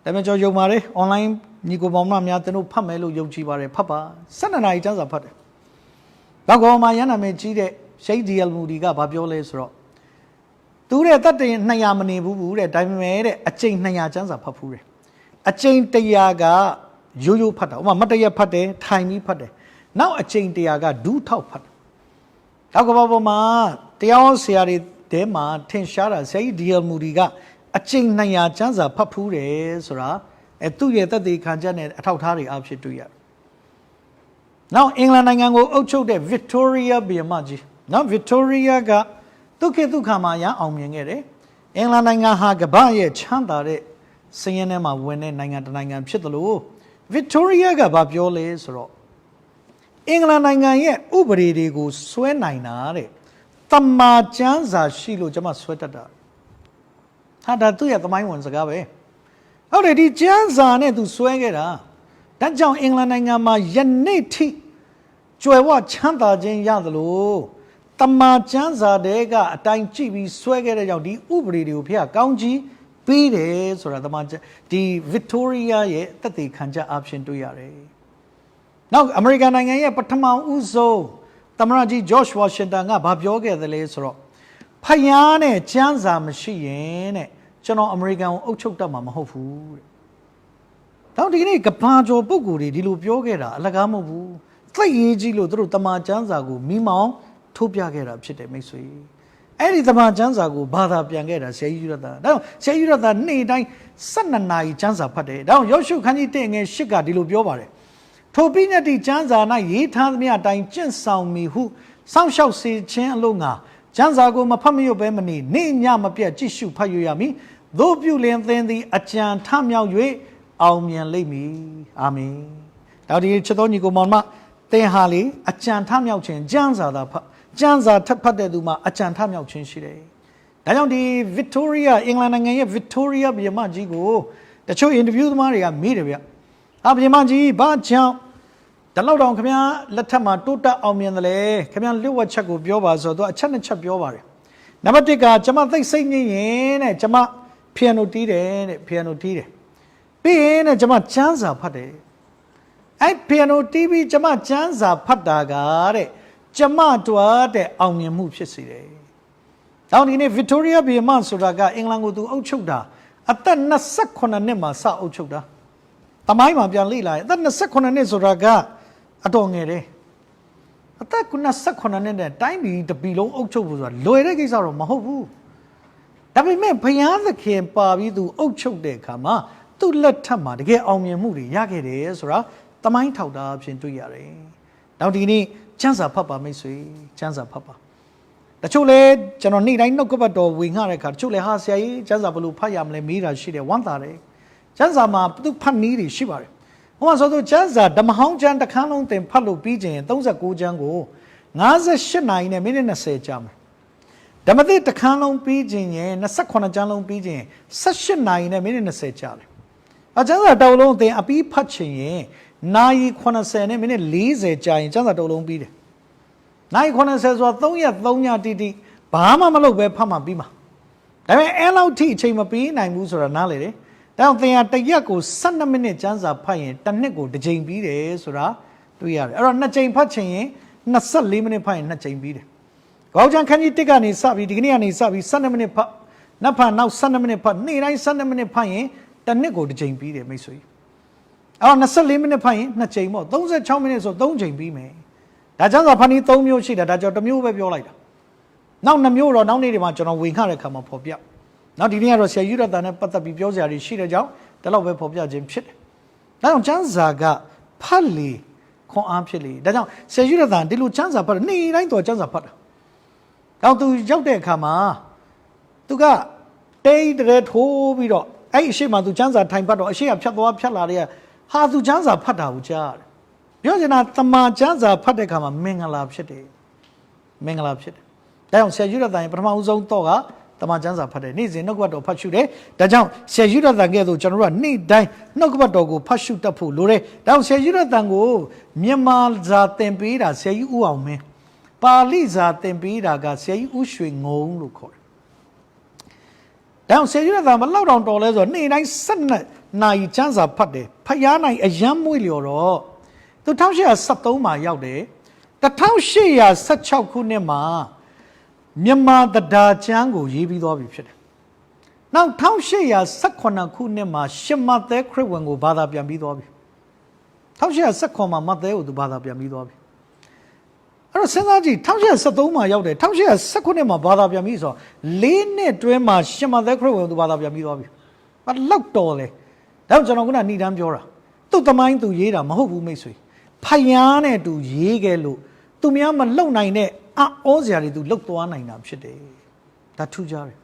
ပေမဲ့ကျွန်တော်ယုံပါတယ် online ညီကိုမောင်မများသူတို့ဖတ်မယ်လို့ယုံကြည်ပါတယ်ဖတ်ပါ12နာရီကျမ်းစာဖတ်တယ်ဘကောမှာရန်နာမည်ကြီးတဲ့ရှိတ်ဒီယယ်မူဒီကဘာပြောလဲဆိုတော့သူတဲ့တတ်တင်200မနေဘူးတဲ့ဒါပေမဲ့တဲ့အကျိန်200ကျမ်းစာဖတ်ဖူးတယ်အကျိန်100ကရိုးရိုးဖတ်တာဥပမာမတ်တရက်ဖတ်တယ်ထိုင်ပြီးဖတ်တယ်နောက်အကျိန်100ကဒူးထောက်ဖတ်တယ်နောက်ကဘာပေါ်မှာတရားဆရာတွေတဲမှာထင်ရှားတာဆရာကြီးဒီယယ်မူဒီကအကျိန်200ကျမ်းစာဖတ်ဖူးတယ်ဆိုတာသူ့ရဲ့သက်သေခံချက်နဲ့အထောက်ထားတွေအဖြစ်တွေ့ရတယ်နောက်အင်္ဂလန်နိုင်ငံကိုအုပ်ချုပ်တဲ့ Victoria ဘုရင်မကြီးနော် Victoria ကသူခေတ်သူခါမှာရအောင်မြင်ခဲ့တယ်အင်္ဂလန်နိုင်ငံဟာကမ္ဘာရဲ့ချမ်းသာတဲ့စည်ရင်းထဲမှာဝင်တဲ့နိုင်ငံတစ်နိုင်ငံဖြစ်တယ်လို့ Victoria ကဘာပြောလဲဆိုတော့အင်္ဂလန်နိုင်ငံရဲ့ဥပဒေတွေကိုဆွဲနိုင်တာတဲ့တမာကျမ်းစာရှိလို့ကျွန်မဆွဲတတ်တာဟာဒါသူ့ရဲ့သမိုင်းဝင်စကားပဲဟုတ်တယ်ဒီကျမ်းစာနဲ့သူဆွဲခဲ့တာဒါကြောင့်အင်္ဂလန်နိုင်ငံမှာယနေ့ထိကြွယ်ဝချမ်းသာခြင်းရတယ်လို့တမာကျမ်းစာတွေကအတိုင်းကြည့်ပြီးဆွဲခဲ့တဲ့ကြောင့်ဒီဥပဒေတွေကိုဖះကောင်းကြီးပေးတယ်ဆိုတာတမာဒီ Victoria ရဲ့သက်သေခံချက်အဖြစ်တွေ့ရတယ်နောက်အမေရိကန်နိုင်ငံရဲ့ပထမဦးဆုံးသမ္မတကြီး George Washington ကဘာပြောခဲ့သလဲဆိုတော့ဖယားနဲ့ကျမ်းစာမရှိရင်တဲ့ကျွန်တော်အမေရိကန်ကိုအုပ်ချုပ်တတ်မှာမဟုတ်ဘူးတဲ့။နောက်ဒီကနေ့ကဘာကျော်ပုဂ္ဂိုလ်တွေဒီလိုပြောခဲ့တာအလကားမဟုတ်ဘူး။သိရေးကြီးလို့သူတို့တမန်ကျမ်းစာကိုမိမောင်းထုတ်ပြခဲ့တာဖြစ်တယ်မိတ်ဆွေ။ အဲ့ဒီတမန်ကျမ်းစာကိုဘာသာပြန်ခဲ့တာဆရာကြီးယူရတာဒါဆရာကြီးယူရတာနေ့တိုင်း12နာရီကျမ်းစာဖတ်တယ်ဒါယောရှုခန်းကြီး1ငယ်8ကဒီလိုပြောပါတယ်ထိုပိညတ်တိကျမ်းစာ၌ရေးထားသမျှအတိုင်းကျင့်ဆောင်မည်ဟုစောင့်ရှောက်စေခြင်းအလို့ငါကျမ်းစာကိုမဖတ်မရွတ်ဘဲမနေနေ့ညမပြတ်ကြည့်ရှုဖတ်ရရမည်သို့ပြုလင်သင်သည်အကြံထမြောက်၍အောင်မြင်လိမ့်မည်အာမင်ဒါဒီချစ်တော်ညီကိုမောင်မသင်ဟာလေအကြံထမြောက်ခြင်းကျမ်းစာသာဖတ်ကျမ်းစာထပ်ဖတ်တဲ့သူမှာအကြံထမြောက်ခြင်းရှိတယ်ဒါကြောင့်ဒီ Victoria အင်္ဂလန်နိုင်ငံရဲ့ Victoria ဘုရင်မကြီးကိုတချို့ interview သမားတွေကမေးတယ်ဗျဘုရင်မကြီးဘာကြောင့်တလောက်တောင်ခင်ဗျာလက်ထက်မှာတိုးတက်အောင်မြင်တယ်လေခင်ဗျာလျှို့ဝှက်ချက်ကိုပြောပါဆိုတော့အချက်နှစ်ချက်ပြောပါတယ်နံပါတ်1ကကျွန်မသိစိတ်ညစ်ရင်တဲ့ကျွန်မ piano တီးတယ်တဲ့ piano တီးတယ်ပြီးရင်တဲ့ကျွန်မကျမ်းစာဖတ်တယ်အဲ့ piano တီးပြီးကျွန်မကျမ်းစာဖတ်တာကတဲ့ကျွန်မတွားတဲ့အောင်မြင်မှုဖြစ်စေတယ်။တောင်းဒီနေ့ Victoria ဘီမန်ဆိုတာကအင်္ဂလန်ကိုသူအုပ်ချုပ်တာအသက်28နှစ်မှာစအုပ်ချုပ်တာ။တမိုင်းမှာပြန်လေ့လာရင်အသက်28နှစ်ဆိုတာကအတော်ငယ်တယ်။အသက်28နှစ်နဲ့တိုင်းပြည်တပြည်လုံးအုပ်ချုပ်ဖို့ဆိုတာလွယ်တဲ့ကိစ္စတော့မဟုတ်ဘူး။ဒါပေမဲ့ဘုရားသခင်ပါပြီးသူအုပ်ချုပ်တဲ့အခါမှာသူ့လက်ထက်မှာတကယ်အောင်မြင်မှုတွေရခဲ့တယ်ဆိုတာတမိုင်းထောက်တာအဖြစ်တွေ့ရတယ်။တောင်းဒီနေ့ကျမ်းစာဖတ်ပါမိတ်ဆွေကျမ်းစာဖတ်ပါတချို့လဲကျွန်တော်နေ့တိုင်းနှုတ်ကပတ်တော်ဝင်ငှတဲ့အခါတချို့လဲဟာဆရာကြီးကျမ်းစာဘယ်လိုဖတ်ရမလဲမေးတာရှိတယ်ဝမ်းသာတယ်ကျမ်းစာမှာသူဖတ်နည်းတွေရှိပါတယ်ဟိုမှာဆိုတော့ကျမ်းစာဓမ္မဟောင်းကျမ်းတစ်ခါလုံးသင်ဖတ်လို့ပြီးခြင်း39ကျမ်းကို58နာရီနဲ့မိနစ်20ကြာမယ်ဓမ္မသစ်တစ်ခါလုံးပြီးခြင်းရင်28ကျမ်းလုံးပြီးခြင်း18နာရီနဲ့မိနစ်20ကြာတယ်အကျမ်းစာတော်လုံးသင်အပြီးဖတ်ခြင်းရင်နာရီ80နဲ့မိနစ်40ကြာရင်ကျမ်းစာတော်လုံးပြီးတယ်နာရီ80ဆိုတာ3ရက်3ညတိတိဘာမှမလုပ်ပဲဖတ်မှပြီးမှာဒါပေမဲ့အဲ့လောက်ထိအချိန်မပြီးနိုင်ဘူးဆိုတာနားလေတယ်ဒါကြောင့်သင်ဟာတစ်ရက်ကို12မိနစ်ကျမ်းစာဖတ်ရင်တစ်နှစ်ကိုတစ်ချိန်ပြီးတယ်ဆိုတာတွေ့ရတယ်အဲ့တော့2ချိန်ဖတ်ချင်ရင်24မိနစ်ဖတ်ရင်2ချိန်ပြီးတယ်ခေါင်းချမ်းခန်းကြီး1ကနေစပြီးဒီကနေ့ကနေစပြီး12မိနစ်ဖတ်နောက်ဖတ်နောက်12မိနစ်ဖတ်နေ့တိုင်း12မိနစ်ဖတ်ရင်တစ်နှစ်ကိုတစ်ချိန်ပြီးတယ်မိတ်ဆွေအဲ့တော့24မိနစ်ဖတ်ရင်2ချိန်ပေါ့36မိနစ်ဆို3ချိန်ပြီးမယ်ဒါကျမ်းစာဖတ်နည်း3မျိုးရှိတယ်ဒါကြောင့်တစ်မျိုးပဲပြောလိုက်တာနောက်2မျိုးတော့နောက်နေ့တွေမှာကျွန်တော်ဝင်ခတဲ့အခါမှာဖော်ပြနောက်ဒီနေ့ကတော့ဆရာယူရတာနဲ့ပတ်သက်ပြီးပြောစရာတွေရှိတဲ့ကြောင့်ဒီလောက်ပဲဖော်ပြခြင်းဖြစ်တယ်ဒါကြောင့်ကျမ်းစာကဖတ်လေခွန်အားဖြစ်လေဒါကြောင့်ဆရာယူရတာဒီလိုကျမ်းစာဖတ်နေ့တိုင်းတော့ကျမ်းစာဖတ်တာတော့သူရောက်တဲ့အခါမှာသူကတိတ်တဲ့ထိုးပြီးတော့အဲ့အရှိမှသူကျမ်းစာထိုင်ဖတ်တော့အရှိကဖြတ်သွားဖြတ်လာတဲ့ဟာသူကျမ်းစာဖတ်တာကိုကြားတယ်ပြောချင်တာတမန်ကျမ်းစာဖတ်တဲ့အခါမှာမင်္ဂလာဖြစ်တယ်မင်္ဂလာဖြစ်တယ်ဒါကြောင့်ဆရာယူရတန်ပထမဦးဆုံးတော့ကတမန်ကျမ်းစာဖတ်တယ်နေ့စဉ်နှုတ်ကပတ်တော်ဖတ်ရှုတယ်ဒါကြောင့်ဆရာယူရတန်ကဲ့သို့ကျွန်တော်တို့ကနေ့တိုင်းနှုတ်ကပတ်တော်ကိုဖတ်ရှုတတ်ဖို့လိုတယ်ဒါကြောင့်ဆရာယူရတန်ကိုမြန်မာစာသင်ပေးတာဆရာကြီးဦးအောင်မင်းပါဠိစာသင်ပေးတာကဆရာကြီးဦးရွှေငုံလို့ခေါ်တယ်ဒါကြောင့်ဆရာယူရတန်ဘယ်လောက်တောင်တော်လဲဆိုတော့နေ့တိုင်း12နာရီကျမ်းစာဖတ်တယ်ဖျားနိုင်အယမ်းမွေ့လျော်တော့သူ1873မှာရောက်တယ်1816ခုနှစ်မှာမြန်မာတရားကျမ်းကိုရေးပြီးသွားပြီဖြစ်တယ်နောက်1818ခုနှစ်မှာရှင်မဿဲခရစ်ဝင်ကိုဘာသာပြန်ပြီးသွားပြီ1819မှာမဿဲကိုသူဘာသာပြန်ပြီးသွားပြီအဲ့တော့စဉ်းစားကြည့်1873မှာရောက်တယ်1819နှစ်မှာဘာသာပြန်ပြီးဆိုတော့4နှစ်တွင်းမှာရှင်မဿဲခရစ်ဝင်ကိုသူဘာသာပြန်ပြီးသွားပြီဘာလောက်တော်လဲဒါကြောင့်ကျွန်တော်ကဏ္ဍဏ္ဍာန်းပြောတာသူ့သမိုင်းသူရေးတာမဟုတ်ဘူးမိတ်ဆွေဖယားနဲ့တူရေးခဲ့လို့သူများမလုံနိုင်တဲ့အဩစရာတွေသူလုတ်သွားနိုင်တာဖြစ်တယ်ဒါထူးခြားတယ်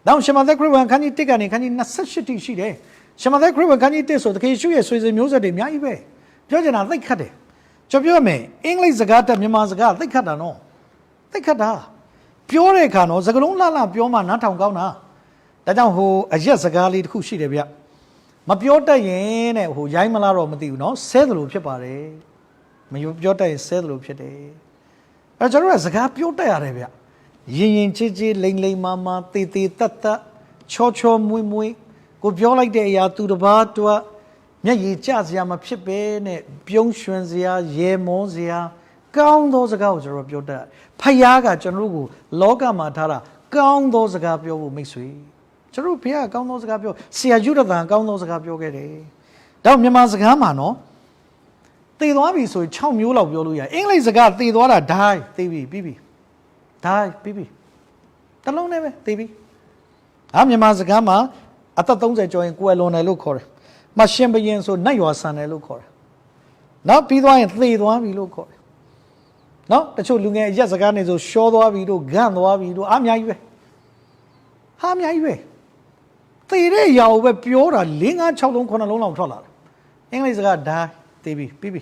ဒါရှမသက်ခရစ်ဝင်ခန်းကြီး1ကနေခန်းကြီး28တိရှိတယ်ရှမသက်ခရစ်ဝင်ခန်းကြီး1ဆိုတကယ်ရှုရဲ့ဆွေစဉ်မျိုးဆက်တွေအများကြီးပဲပြောချင်တာသိခတ်တယ်ကျွန်တော်ပြောမယ်အင်္ဂလိပ်စကားတက်မြန်မာစကားသိခတ်တာနော်သိခတ်တာပြောတဲ့အခါတော့စကားလုံးလှလှပြောမှနားထောင်ကောင်းတာဒါကြောင့်ဟိုအရက်စကားလေးတစ်ခုရှိတယ်ဗျမပြောတတ်ရင်တဲ့ဟိုရိုင်းမလားတော့မသိဘူးเนาะဆဲသလိုဖြစ်ပါတယ်မပြောတတ်ရင်ဆဲသလိုဖြစ်တယ်အဲကျွန်တော်ကစကားပြောတတ်ရတယ်ဗျရင်ရင်ချစ်ချစ်လိမ့်လိမ့်မာမာတေတေတတ်တတ်ချောချောမွေ့မွေ့ကိုပြောလိုက်တဲ့အရာသူတစ်ပါးတွက်မျက်ရည်ကျစရာမဖြစ်ပဲနဲ့ပြုံးရွှင်စရာရေမောစရာကောင်းသောစကားကိုကျွန်တော်ပြောတတ်ဖယားကကျွန်တော်တို့ကိုလောကမှာထားတာကောင်းသောစကားပြောဖို့မိတ်ဆွေကျွန်တော်ဘုရားကောင်းသောစကားပြောဆရာယူရတန်ကောင်းသောစကားပြောခဲ့တယ်ဒါမြန်မာစကားမှာနော်သေသွားပြီဆိုရင်6မျိုးလောက်ပြောလို့ရတယ်အင်္ဂလိပ်စကားသေသွားတာ die သေပြီပြီးပြီ die ပြီးပြီ တလုံးနဲ့ပဲသိပြီမြန်မာစကားမှာအသက်30ကျော်ရင်ကိုယ်လွန်တယ်လို့ခေါ်တယ်မရှင်ဘရင်ဆိုနတ်ရွာဆန်တယ်လို့ခေါ်တယ်နောက်ပြီးသွားရင်သေသွားပြီလို့ခေါ်တယ်နော်တချို့လူငယ်ရက်စကားနေဆိုရှောသွားပြီတို့ဂန့်သွားပြီတို့အများကြီးပဲအများကြီးပဲသေတဲ့ຢာကိုပဲပြောတာ4 5 6လုံး9လုံးလောက်ထွက်လာတယ်အင်္ဂလိပ်စကားဒါသိပြီပြီးပြီ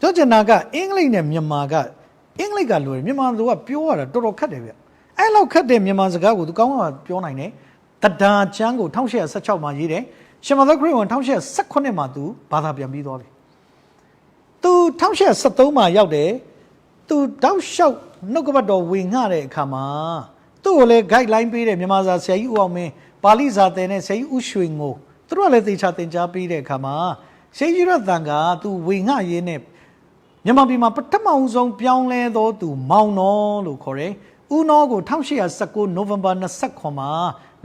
ပြောချင်တာကအင်္ဂလိပ်နဲ့မြန်မာကအင်္ဂလိပ်ကလွယ်မြန်မာသူကပြောရတာတော်တော်ခက်တယ်ဗျအဲ့လောက်ခက်တဲ့မြန်မာစကားကိုသူကောင်းကောင်းပြောနိုင်တယ်တဒါချမ်းကို1816မှာရေးတယ်ရှင်မသက်ခရစ်ဝင်1818မှာသူဘာသာပြန်ပြီးသွားပြီသူ1873မှာရောက်တယ်သူတောက်လျှောက်နှုတ်ကပတ်တော်ဝင်ငှတဲ့အခါမှာသူ့ကိုလည်း guideline ပေးတယ်မြန်မာစာဆရာကြီးဦးအောင်မင်းပါဠိစာသင်တဲ့ဆရာကြီးဦးရွှေငိုသူတို့ကလည်းသေချာသင်ကြားပေးတဲ့အခါမှာဆရာကြီးရတန်ကသူဝင်ငှရေးနဲ့မြန်မာပြည်မှာပထမဆုံးပြောင်းလဲသောသူမောင်နော်လို့ခေါ်တယ်ဦးနော်ကို1819နိုဝင်ဘာ29မှာ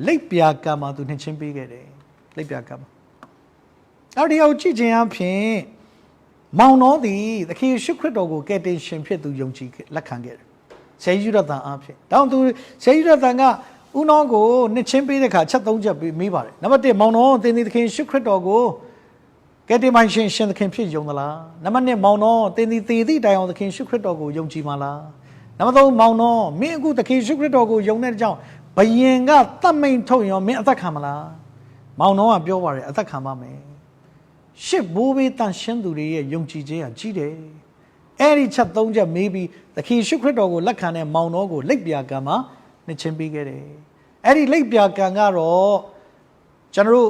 လိပ်ပြာကံမှာသူနှင်ချင်းပေးခဲ့တယ်လိပ်ပြာကံမှာအဲ့ဒီအောင်ကြည့်ခြင်းအဖြစ်မောင်နော်သည်သခင်ယေရှုခရစ်တော်ကိုကယ်တင်ရှင်ဖြစ်သူယုံကြည်လက်ခံခဲ့တယ်ဆရာကြီးရတန်အားဖြင့်တောင်းသူဆရာကြီးရတန်ကဦးနော်ကိုနှင်ချင်းပေးတဲ့အခါချက်3ချက်မေးပါတယ်နံပါတ်1မောင်နော်သင်သည်သခင်ယေရှုခရစ်တော်ကိုကယ်တင်ပိုင်ရှင်ရှင်သခင်ဖြစ်ယုံသလားနံပါတ်2မောင်နော်သင်သည်သေသည့်တိုင်အောင်သခင်ယေရှုခရစ်တော်ကိုယုံကြည်မှာလားနံပါတ်3မောင်နော်မင်းအခုသခင်ယေရှုခရစ်တော်ကိုယုံတဲ့ကြောင့်ဘယင်ကတတ်မိန်ထုတ်ရောမင်းအသက်ခံမလားမောင်နော်ကပြောပါတယ်အသက်ခံပါမယ်ရှစ်ဘိုးဘေးတန်ရှင်းသူတွေရဲ့ယုံကြည်ခြင်းကကြီးတယ်အဲ့ဒီချက်3ချက်မေးပြီးသခင်ယေရှုခရစ်တော်ကိုလက်ခံတဲ့မောင်နော်ကိုလိပ်ပြာကံမှာနှင်ချင်းပေးခဲ့တယ်အဲ့ဒီလိပ်ပြာကံကတော့ကျွန်တော်တို့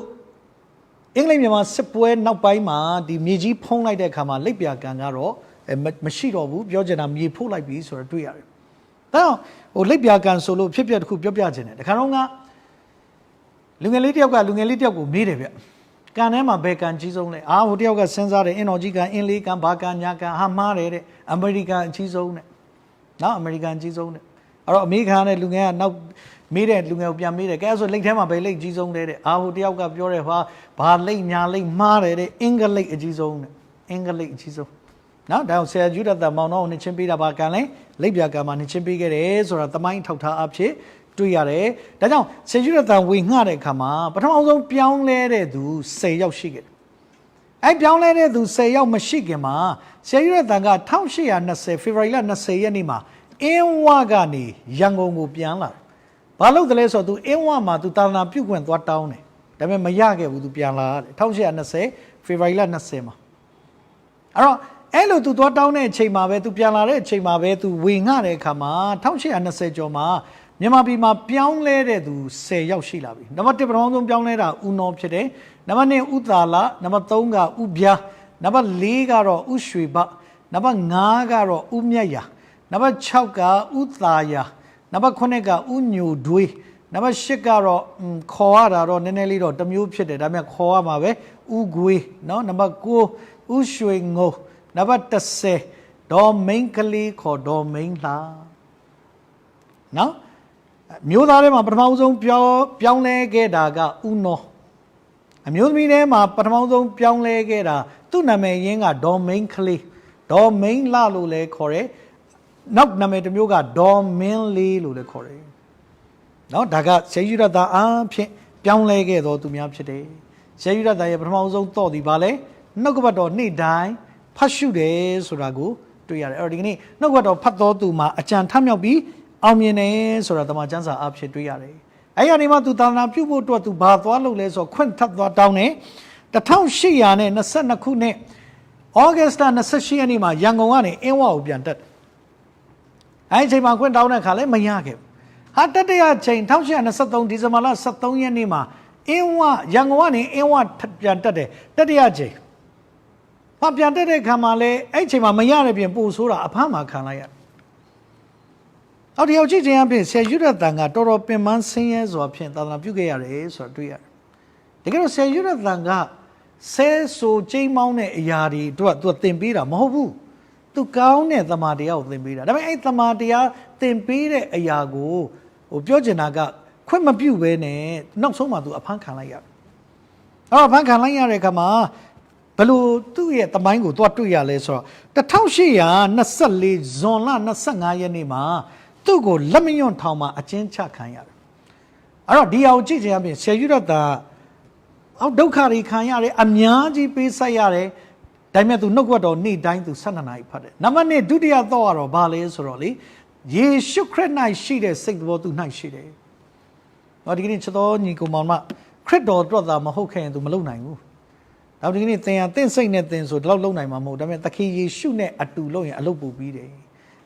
အင်္ဂလိပ်မြန်မာစစ်ပွဲနောက်ပိုင်းမှာဒီမြေကြီးဖုံးလိုက်တဲ့အခါမှာလိပ်ပြာကံကတော့မရှိတော့ဘူးပြောချင်တာမြေဖုတ်လိုက်ပြီဆိုတော့တွေ့ရတယ်ဒါကြောင့်ဟိုလိပ်ပြာကံဆိုလို့ဖြစ်ပျက်တစ်ခုပြောပြခြင်းတယ်တခါတော့ကလူငယ်လေးတယောက်ကလူငယ်လေးတယောက်ကိုမေးတယ်ဗျကံထဲမှာဘယ်ကံကြီးဆုံးလဲဟိုတယောက်ကစဉ်းစားတယ်အင်တော်ကြီးကံအင်းလေးကံဘာကံညာကံမှားတယ်တဲ့အမေရိကန်အကြီးဆုံးတဲ့နော်အမေရိကန်အကြီးဆုံးတဲ့အဲ့တော့အမေရိကန်နဲ့လူငယ်ကနောက်မေးတဲ့လူငယ်ကိုပြန်မေးတယ်ကဲဆိုလိပ်ထဲမှာဘယ်လိပ်ကြီးဆုံးလဲတဲ့ဟိုတယောက်ကပြောတယ်ဘာလိပ်ညာလိပ်မှားတယ်တဲ့အင်္ဂလိပ်အကြီးဆုံးတဲ့အင်္ဂလိပ်အကြီးဆုံးနော်ဒါအောင်ဆရာယူဒတ်မောင်တော်ကိုနှင်ချင်းပေးတာဘာကံလဲလိပ်ပြာကံမှာနှင်ချင်းပေးခဲ့တယ်ဆိုတာသမိုင်းထောက်ထားအဖြစ်တွေ့ရတယ်ဒါကြောင့်ဆရာယူဒတ်ဝေငှတဲ့အခါမှာပထမဆုံးပြောင်းလဲတဲ့သူ10ယောက်ရှိခဲ့တယ်အဲ့ပြောင်းလဲတဲ့သူ10ယောက်မရှိခင်မှာဆရာယူဒတ်က1820ဖေဖော်ဝါရီလ20ရက်နေ့မှာအင်းဝကနေရန်ကုန်ကိုပြန်လာတယ်ဘာလို့တလဲဆိုတော့ तू အင်းဝမှာ तू တာသနာပြုခွင့်သွားတောင်းတယ်ဒါပေမဲ့မရခဲ့ဘူး तू ပြန်လာတယ်1820ဖေဖော်ဝါရီလ20မှာအဲ့လို तू သွားတောင်းတဲ့အချိန်မှာပဲ तू ပြန်လာတဲ့အချိန်မှာပဲ तू ဝေငှတဲ့အခါမှာ1820ကျော်မှာမြန်မာပြည်မှာပြောင်းလဲတဲ့သူ10ယောက်ရှိလာပြီနံပါတ်1ပထမဆုံးပြောင်းလဲတာဦးနော်ဖြစ်တယ်နံပါတ်2ဦးသာလနံပါတ်3ကဦးပြားနံပါတ်4ကတော့ဦးရွှေဘနံပါတ်5ကတော့ဦးမြတ်ရာနံပါတ်6ကဦးသာယာနံပါတ်9ကဦးညိုဒွေးနံပါတ်10ကတော့ခေါ်ရတာတော့နည်းနည်းလေးတော့တစ်မျိုးဖြစ်တယ်ဒါပေမဲ့ခေါ်ရမှာပဲဦးကွေးနော်နံပါတ်9ဦးရွှေငုံနံပါတ်10ဒေါ်မိန်ကလေးခေါ်ဒေါ်မိန်လှနော်မျိုးသားထဲမှာပထမဆုံးပြောင်းလဲခဲ့တာကဦးနော်အမျိုးသမီးထဲမှာပထမဆုံးပြောင်းလဲခဲ့တာသူ့နာမည်ရင်းကဒေါ်မိန်ကလေးဒေါ်မိန်လှလို့လည်းခေါ်တယ်နောက်နာမည်တစ်မျိုးကဒေါ်မင်းလေးလို့လည်းခေါ်တယ်နော်ဒါကဆရာယူရတာအားဖြင့်ပြောင်းလဲခဲ့တော်သူများဖြစ်တယ်ဆရာယူရတာရဲ့ပထမဆုံးတော့ဒီပါလဲနှုတ်ကပတ်တော်နေ့တိုင်းဖတ်ရှုတယ်ဆိုတာကိုတွေ့ရတယ်အဲ့တော့ဒီကနေ့နှုတ်ကပတ်တော်ဖတ်တော်သူမှာအကြံထမြောက်ပြီးအောင်မြင်တယ်ဆိုတာတမန်ကျမ်းစာအဖြစ်တွေ့ရတယ်အဲ့ဒီမှာသူသာသနာပြုဖို့အတွက်သူဘာသွားလုပ်လဲဆိုတော့ခွင့်ထပ်သွားတောင်းတယ်1822ခုနှစ်ဩဂတ်စ်လ28ရက်နေ့မှာရန်ကုန်ကနေအင်းဝကိုပြန်တက်အဲ့ဒီအချိန်မှာခွင့်တောင်းတဲ့အခါလည်းမရခဲ့ဘူးတတိယချိန်1823ဒီဇင်ဘာလ23ရက်နေ့မှာအင်းဝရန်ကုန်ကနေအင်းဝပြန်တက်တယ်တတိယချိန်ပြန်တက်တဲ့အခါမှာလည်းအဲ့ဒီအချိန်မှာမရတဲ့ပြင်ပို့ဆိုးတာအဖမ်းမှာခံလိုက်ရတယ်အော်ဒီရောက်ကြည့်ခြင်းအဖြစ်ဆရာယူရတန်ကတော်တော်ပင်ပန်းဆင်းရဲစွာဖြင့်သာသနာပြုခဲ့ရတယ်ဆိုတာတွေ့ရတယ်။တကယ်တော့ဆရာယူရတန်ကဆဲဆိုကျိမ်းမောင်းတဲ့အရာတွေတို့သူသင်ပေးတာမဟုတ်ဘူး။သူကောင်းတဲ့သမာတရားကိုသင်ပေးတာ။ဒါပေမဲ့အဲ့သမာတရားသင်ပေးတဲ့အရာကိုပြောချင်တာကခွင့်မပြုဘဲနဲ့နောက်ဆုံးမှသူအဖမ်းခံလိုက်ရတယ်။အဖမ်းခံလိုက်ရတဲ့အခါမှာဘယ်လိုသူ့ရဲ့သမိုင်းကိုသွားတွေ့ရလဲဆိုတော့1824ဇွန်လ25ရက်နေ့မှာ သူ့ကိုလက်မယွန့်ထောင်မှာအကျဉ်းချခံရတယ်အဲ့တော့ဒီအောင်ကြည့်ချင်အပြင်ဆရာယူရတာအောက်ဒုက္ခတွေခံရတယ်အများကြီးပေးဆက်ရတယ်ဒါပေမဲ့သူနှုတ်ကပတ်တော်နေ့တိုင်းသူ12နာရီဖတ်တယ်နံပါတ်1ဒုတိယတော့ကတော့ဘာလဲဆိုတော့လေယေရှုခရစ်၌ရှိတဲ့စိတ်တော်သူ၌ရှိတယ်ဟောဒီကနေ့ချတော်ညီကောင်မောင်မခရစ်တော်အတွက်သာမဟုတ်ခဲ့ရင်သူမလုပ်နိုင်ဘူးဒါဒီကနေ့သင်ဟာတင့်စိတ်နဲ့သင်ဆိုဒီလောက်လုပ်နိုင်မှာမဟုတ်ဒါပေမဲ့သခင်ယေရှုနဲ့အတူလုပ်ရင်အလုပ်ပို့ပြီးတယ်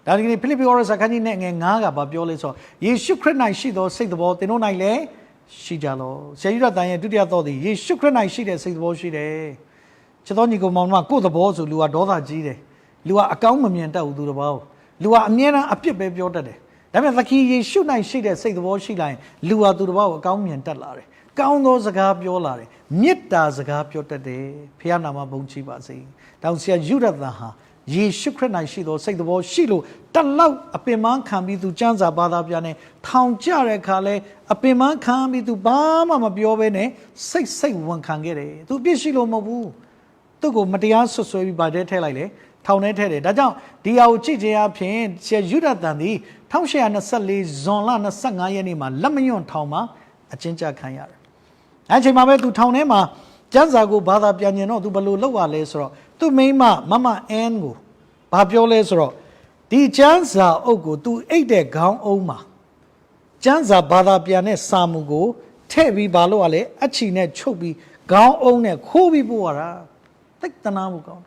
ဒါဒီကနေ့ဖိလိပ္ပိဩရစာခန်းကြီးနဲ့ငယ်9ကဘာပြောလဲဆိုတော့ယေရှုခရစ်၌ရှိသောစိတ်တော်သင်တို့၌လည်းရှိကြလောဆရာကြီးတော်တန်ရဲ့ဒုတိယသောသည်ယေရှုခရစ်၌ရှိတဲ့စိတ်တော်ရှိတယ်ချတော်ညီကောင်မောင်မကိုယ့်သဘောဆိုလူကဒေါသကြီးတယ်လူကအကောင်းမမြင်တတ်ဘူးသူတစ်ပါးလူကအမြဲတမ်းအပြစ်ပဲပြောတတ်တယ်ဒါပေမဲ့သခင်ယေရှု၌ရှိတဲ့စိတ်တော်ရှိလိုက်ရင်လူဟာသူတစ်ပါးကိုအကောင်းမြင်တတ်လာတယ်ကောင်းသောစကားပြောလာတယ်မေတ္တာစကားပြောတတ်တယ်ဖခင်နာမဘုန်းကြီးပါစေတောင်ဆရာယူရတာဟာယေရှုခရစ်၌ရှိသောစိတ်တော်ရှိလို့တလောက်အပင်မခံပြီးသူစံစာဘာသာပြန်နေထောင်ကြတဲ့အခါလဲအပင်မခံပြီးသူဘာမှမပြောဘဲနဲ့စိတ်ဝန်ခံခဲ့တယ်သူပြစ်ရှိလို့မဟုတ်ဘူးသူ့ကိုမတရားဆွဆွဲပြီးဗာထဲထည့်လိုက်လေထောင်ထဲထည့်တယ်ဒါကြောင့်ဒီဟာကိုကြည့်ခြင်းအပြင်ဆရာယူရတန်သည်1824ဇွန်လ25ရက်နေ့မှာလက်မယွန့်ထောင်မှာအကျဉ်းချခံရတယ်အဲ့ချိန်မှာပဲသူထောင်ထဲမှာကျမ်းစာကိုဘာသာပြန်ကျင်တော့သူဘယ်လိုလုပ်ရလဲဆိုတော့သူ့မိန်းမမအန်ကိုဘာပြောလဲဆိုတော့ဒီကျမ်းစာအုပ်ကိုသူအိတ်တဲ့ခေါင်းအုံးမှာကျမ်းစာဘာသာပြန်တဲ့စာမူကိုထည့်ပြီးဘာလို့ လဲအချီနဲ့ချုပ်ပြီးခေါင်းအုံးနဲ့ခိုးပြီးပို့ရတာတိတ်တနာမှုကောင်း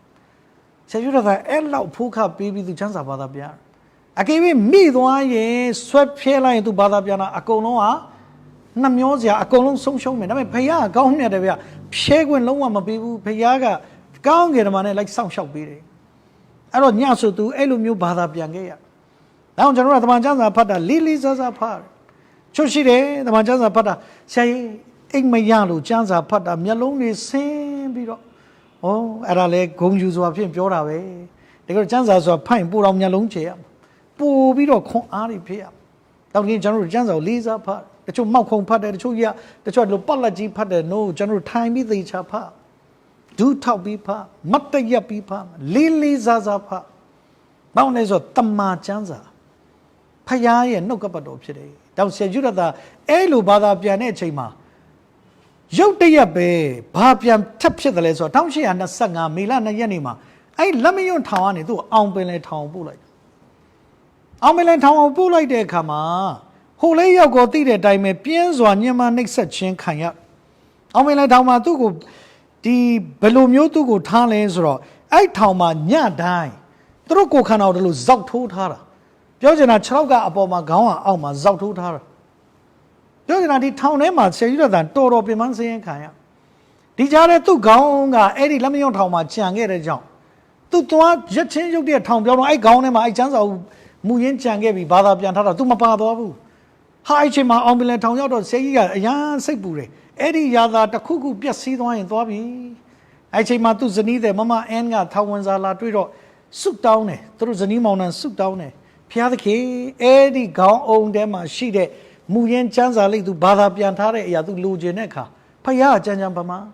ဆရာယူရတာအဲ့လောက်ဖိုးခပေးပြီးသူကျမ်းစာဘာသာပြန်အကေပြီးမိသွားရင်ဆွဲဖျဲလိုက်ရင်သူဘာသာပြန်တာအကုန်လုံးဟာနှမျောစရာအကုန်လုံးဆုံးရှုံးမယ်ဒါပေမဲ့ဖခင်ကကောင်းမြတ်တယ်ဗျဖြဲခွင့်လုံးဝမပေးဘူးဖခင်ကကောင်းကင်ဓမ္မနဲ့လိုက်စောင့်ရှောက်ပေးတယ်အဲ့တော့ညဆိုသူအဲ့လိုမျိုးဘာသာပြန်ခဲ့ရနောက်ကျွန်တော်တို့ကတမန်ကျမ်းစာဖတ်တာလေးစားစားဖတ်ချွတ်ရှိတယ်တမန်ကျမ်းစာဖတ်တာဆရာကြီးအိမ်မရလို့ကျမ်းစာဖတ်တာမျက်လုံးတွေဆင်းပြီးတော့ဩအဲ့ဒါလေဂုံယူစွာဖြင့်ပြောတာပဲတကယ်ကျမ်းစာဆိုတာဖတ်ရင်ပိုတော့မျက်လုံးချေရပိုပြီးတော့ခွန်အားတွေဖြစ်ရတော့ဒီကျွန်တော်တို့ကျမ်းစာကိုလေးစားဖတ်တချို့မောက်ခုံဖတ်တယ်တချို့လိုပတ်လက်ကြီးဖတ်တယ်နို့ကျွန်တော်တို့ထိုင်ပြီးသေချာဖတ်ဒူးထောက်ပြီးဖတ်မတ်တရက်ပြီးဖတ်လေးစားစားဖတ်ဘာလို့လဲဆိုတော့တမန်ကျမ်းစာဖခင်ရဲ့နှုတ်ကပတ်တော်ဖြစ်တယ်တောင်ဆရာယူရတာအဲ့လိုဘာသာပြန်တဲ့အချိန်မှာရုတ်တရက်ပဲဘာပြန်ထပ်ဖြစ်တယ်လဲဆိုတော့1825မေလ2ရက်နေ့မှာအဲ့လက်မယွန့်ထောင်ကနေသူ့အောင်ပင်လေထောင်ပို့လိုက်အောင်ပင်လေထောင်အောင်ပို့လိုက်တဲ့အခါမှာဟိုလေးရောက်ကိုသိတဲ့အတိုင်းပဲပြင်းစွာညှဉ်းပန်းနှိပ်စက်ခြင်းခံရအောင်ပင်လေထောင်မှာသူ့ကိုဒီဘယ်လိုမျိုးသူ့ကိုထားလဲဆိုတော့အဲ့ထောင်မှာညတိုင်းသူတို့ကိုခန္ဓာကိုယ်တို့ဇောက်ထိုးထားတာပြောချင်တာ6လောက်ကအပေါ်မှာခေါင်းကအောက်မှာဇောက်ထိုးထားတာပြောချင်တာဒီထောင်ထဲမှာဆရာကြီးတော်တော်ပြင်ပန်းစင်းရင်ခံရဒီကြားထဲသူ့ခေါင်းကအဲ့ဒီလက်မယွန့်ထောင်မှာကြံခဲ့တဲ့ကြောင့်သူ့သွားရက်ချင်းရုပ်တဲ့ထောင်ပြောင်းတော့အဲ့ခေါင်းထဲမှာအဲ့ချမ်းစာမူရင်းကြံခဲ့ပြီးဘာသာပြန်ထားတာသူမပါသွားဘူးဟာအဲ့ချိန်မှာအောင်ပင်လယ်ထောင်ရောက်တော့ဆရာကြီးကအရန်စိတ်ပူတယ်အဲ့ဒီယာသာတစ်ခုခုပြက်စီးသွားရင်သွားပြီအဲ့ချိန်မှာသူ့ဇနီးတဲ့မမအန်ကထောင်ဝင်စာလာတွေ့တော့ဆုတောင်းတယ်သူတို့ဇနီးမောင်နှံဆုတောင်းတယ်ဖျားသခင်အဲ့ဒီခေါင်းအုံထဲမှာရှိတဲ့မူရင်းချမ်းစာလေးသူဘာသာပြန်ထားတဲ့အရာသူလိုချင်တဲ့အခါဖယားကြမ်းကြမ်းပမာ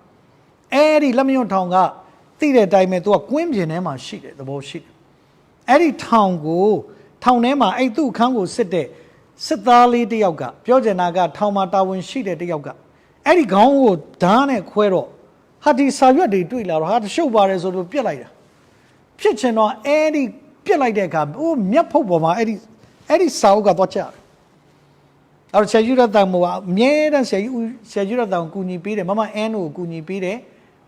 အဲ့ဒီလက်မယွန့်ထောင်ကသိတဲ့အတိုင်းပဲသူကကွင်းပြင်ထဲမှာရှိတယ်သဘောရှိတယ်အဲ့ဒီထောင်ထဲမှာအဲ့သူ့အခန်းကိုစစ်တဲ့စစ်သားလေးတယောက်ကပြောချင်တာကထောင်မှာတာဝန်ရှိတဲ့တယောက်ကအဲ့ဒီခေါင်းကိုဓာတ်နဲ့ခွဲတော့ဟာဒီစာရွက်တွေတွေ့လာတော့ဟာရှုပ်ပါတယ်ဆိုတော့ပြစ်လိုက်တာဖြစ်ချင်တော့အဲ့ဒီပြစ်လိုက်တဲ့အခါအိုးမျက်ဖုတ်ပေါ်မှာအဲ့ဒီစာအုပ်ကတော့ချတယ်အဲ့တော့ဆရာယူရတန်မို့အမြဲတမ်းဆရာယူရတန်ကိုကူညီပေးတယ်မမအန်ကိုကူညီပေးတယ်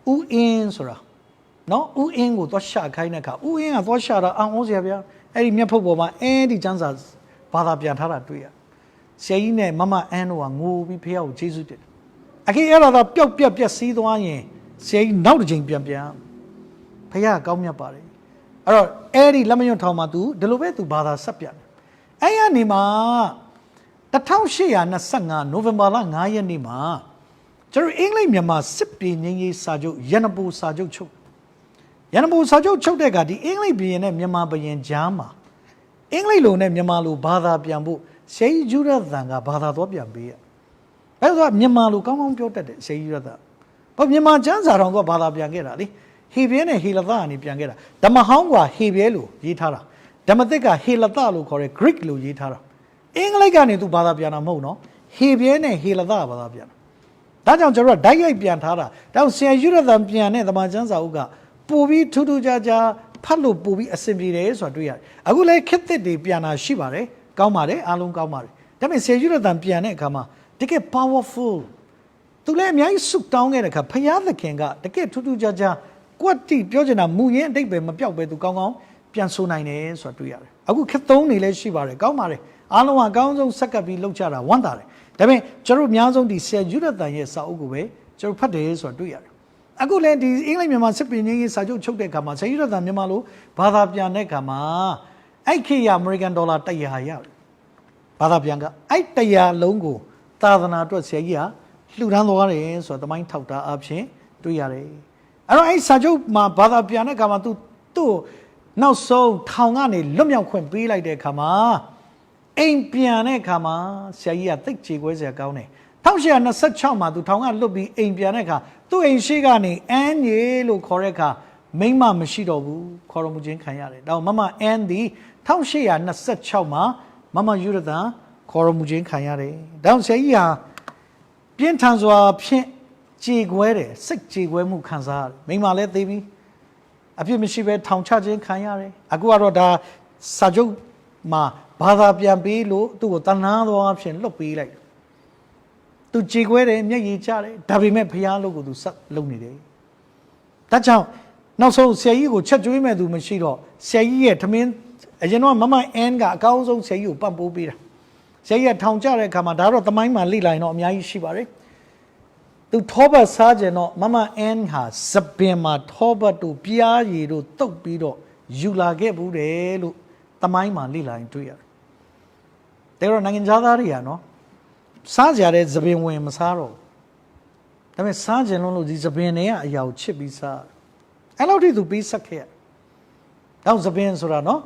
ဦးအင်းဆိုတာနော်ဦးအင်းကိုသွားရှာခိုင်းတဲ့အခါဦးအင်းကသွားရှာတာအောင်စရာဗျာအဲ့ဒီမျက်ဖုတ်ပေါ်မှာအဲ့ဒီကျမ်းစာဘာသာပြန်ထားတာတွေ့ရဆရာကြီးနဲ့မမအန်တို့ကငိုပြီးဖះကိုကျေးဇူးတင်တယ်အခေအဲ့ဒါပျောက်ပြက်ပြက်စီးသွားရင်ဆရာကြီးနောက်တစ်ချိန်ပြန်ဖះကောင်းမြတ်ပါတယ်အဲ့တော့အဲ့ဒီလက်မယွန့်ထောင်မှာသူဒီလိုပဲသူဘာသာဆက်ပြန်တယ်အဲ့ရနေမှာ1825နိုဝင်ဘာလ9ရက်နေ့မှာကျွန်တော်အင်္ဂလိပ်မြန်မာစစ်ပြေငြိမ်းရေးစာချုပ်ရန်နပူစာချုပ်ချုပ်တဲ့ကဒီအင်္ဂလိပ်ဘုရင်နဲ့မြန်မာဘုရင်ကြားမှာအင်္ဂလိပ်လိုနဲ့မြန်မာလိုဘာသာပြန်ဖို့ရှေးဂျူရသန်ကဘာသာတော့ပြန်ပေးရအဲဆိုမြန်မာလိုကောင်းကောင်းပြောတတ်တယ်ရှေးဂျူရသန်ဘာမြန်မာကျမ်းစာတော်ကဘာသာပြန်ခဲ့တာလေဟေဘရဲနဲ့ဟေလသကနေပြန်ခဲ့တာဓမ္မဟောင်းကဟေဘရဲလို့ရေးထားတာဓမ္မသစ်ကဟေလသလို့ခေါ်တဲ့ Greek လို့ရေးထားတာ အင်္ဂလိပ်ကနေသူဘာသာပြန်တာမဟုတ်နော်ဟေပြဲနဲ့ဟေလသဘာသာပြန်ဒါကြောင့်ကျွန်တော်ဓာတ်ရိုက်ပြန်ထားတာဒါဆရာယူရသံပြန်တဲ့သမာကျမ်းစာအုပ်ကပို့ပြီးထူးထူးခြားခြားဖတ်လို့ပို့ပြီးအဆင်ပြေတယ်ဆိုတာတွေ့ရတယ်အခုလည်းခက်သစ်တွေပြန်တာရှိပါတယ်ကောင်းပါတယ်အားလုံးကောင်းပါတယ်ဒါပေမဲ့ဆရာယူရသံပြန်တဲ့အခါမှာတကယ် powerful သူလည်းအများကြီးဆုတောင်းခဲ့တဲ့အခါဖယားသခင်ကတကယ်ထူးထူးခြားခြားကွက်တိပြောချင်တာမူရင်းအတိတ်ပဲမပြောက်ပဲသူကောင်းကောင်းပြန်ဆိုနိုင်တယ်ဆိုတာတွေ့ရတယ်အခုခက်သုံးနေလည်းရှိပါတယ်ကောင်းပါတယ်အားလုံးကအကောင်းဆုံးဆက်ကပ်ပြီးလှုပ်ချတာဝမ်းသာတယ်ဒါပေမဲ့ကျွန်တော်အများဆုံးဒီဆရာယူရသန်ရဲ့စာအုပ်ကိုပဲကျွန်တော်ဖတ်တယ်ဆိုတာတွေ့ရတယ်အခုလည်းဒီအင်္ဂလိပ်မြန်မာစစ်ပင်ကြီးစာချုပ်ချုပ်တဲ့အခါမှာဆရာယူရသန်မြန်မာလိုဘာသာပြန်တဲ့အခါမှာအဲ့ခေတ်ရအမေရိကန်ဒေါ်လာ100ရတယ်ဘာသာပြန်ကအဲ့100လုံးကိုသာသနာအတွက်ဆရာကြီးကလှူဒန်းသွားတယ်ဆိုတော့တမိုင်းထောက်တာအဖြစ်တွေ့ရတယ်အဲ့တော့အဲ့စာချုပ်မှာဘာသာပြန်တဲ့အခါမှာသူ့နောက်ဆုံးထောင်ကနေလွတ်မြောက်ခွင့်ပေးလိုက်တဲ့အခါမှာအိမ်ပြန်တဲ့အခါမှာဆရာကြီးကသိတ်ကြေခွဲစရာကောင်းတယ်1826မှာသူထောင်ကလွတ်ပြီးအိမ်ပြန်တဲ့အခါသူ့အိမ်ရှိကနေအန်ရီလို့ခေါ်တဲ့အခါမိမမရှိတော့ဘူးခေါ်တော်မူခြင်းခံရတယ်ဒါမမအန်ဒီ1826မှာမမယူရသန်ခေါ်တော်မူခြင်းခံရတယ်ဒါဆရာကြီးဟာပြင်းထန်စွာဖြင့်ကြေခွဲတယ်စိတ်ကြေခွဲမှုခံစားရတယ်မိမလည်းသိပြီအပြစ်မရှိပဲထောင်ချခြင်းခံရတယ်အခုကတော့ဒါစာချုပ်မှာဘာသာပြန်ပေးလို့သူ့ကိုတဏှာသွားဖြင့်လွတ်ပေးလိုက်သူကြေခွဲတယ်မျက်ရည်ကျတယ်ဒါပေမဲ့ဖျားလို့ကိုသူဆက်လုံနေတယ်ဒါကြောင့်နောက်ဆုံးဆရာကြီးကိုချက်ကျွေးမဲ့သူမရှိတော့ဆရာကြီးရဲ့ထမင်းအရင်တော့မမအန်ကအကောင်းဆုံးဆရာကြီးကိုပတ်ပိုးပေးတာဆရာကြီးကထောင်ကျတဲ့အခါမှာဒါတော့သမိုင်းမှာလိလိုက်တော့အများကြီးရှိပါတယ်သူထောပတ်စားကြတော့မမအန်ဟာစပင်မှာထောပတ်တို့ပြားရည်တို့တုတ်ပြီးတော့ယူလာခဲ့ဘူးတယ်လို့သမိုင်းမှာလိလိုက်တွေ့ရတယ်ဒါတော့နိုင်ငံသားတွေကနော်စားကြတဲ့သပင်ဝင်မစားတော့ဒါပေမဲ့စားကြလုံးလို့ဒီသပင်တွေကအရာကိုချစ်ပြီးစားအဲ့လောက်ထိသူပြီးဆက်ခဲ့တော့သပင်ဆိုတာနော်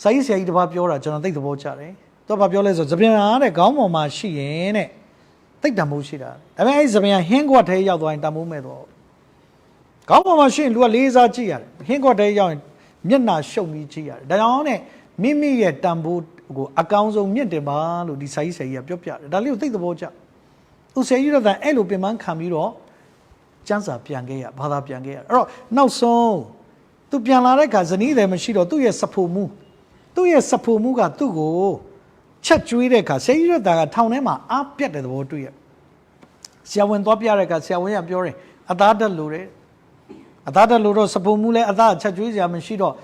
စာရေးဆရာကြီးတပါးပြောတာကျွန်တော်သိသဘောကျတယ်သူကပြောလဲဆိုသပင်အားတဲ့ခေါင်းပေါ်မှာရှိရင်တဲ့သိတံမိုးရှိတာဒါပေမဲ့အဲ့သပင်ကဟင်းကွက်ထဲရောက်သွားရင်တံမိုးမဲ့တော့ခေါင်းပေါ်မှာရှိရင်လူကလေးစားကြည့်ရတယ်ဟင်းကွက်ထဲရောက်ရင်မျက်နှာရှုပ်ပြီးကြည့်ရတယ်ဒါကြောင့်နဲ့မိမိရဲ့တံမိုးကိုအကောင်းဆုံးမြင့်တင်ပါလို့ဒီစာရေးဆရာကြီးကပြောပြတယ်ဒါလေးကိုသိသဘောကျသူဆရာကြီးတော့အဲ့လိုပြင်ပန်းခံပြီးတော့ကျမ်းစာပြန်ခဲ့ရဘာသာပြန်ခဲ့ရအဲ့တော့နောက်ဆုံးသူပြန်လာတဲ့အခါဇနီးတယ်မရှိတော့သူ့ရဲ့စဖို့မှုကသူ့ကိုချက်ကျွေးတဲ့အခါဆရာကြီးတော့ကထောင်ထဲမှာအားပြတ်တဲ့သဘောတွေ့ရဆရာဝန်သွားပြတဲ့အခါဆရာဝန်ကပြောတယ်အသားတက်လို့တယ်အသားတက်လို့တော့စဖို့မှုလဲအသားချက်ကျွေးစရာမရှိတော့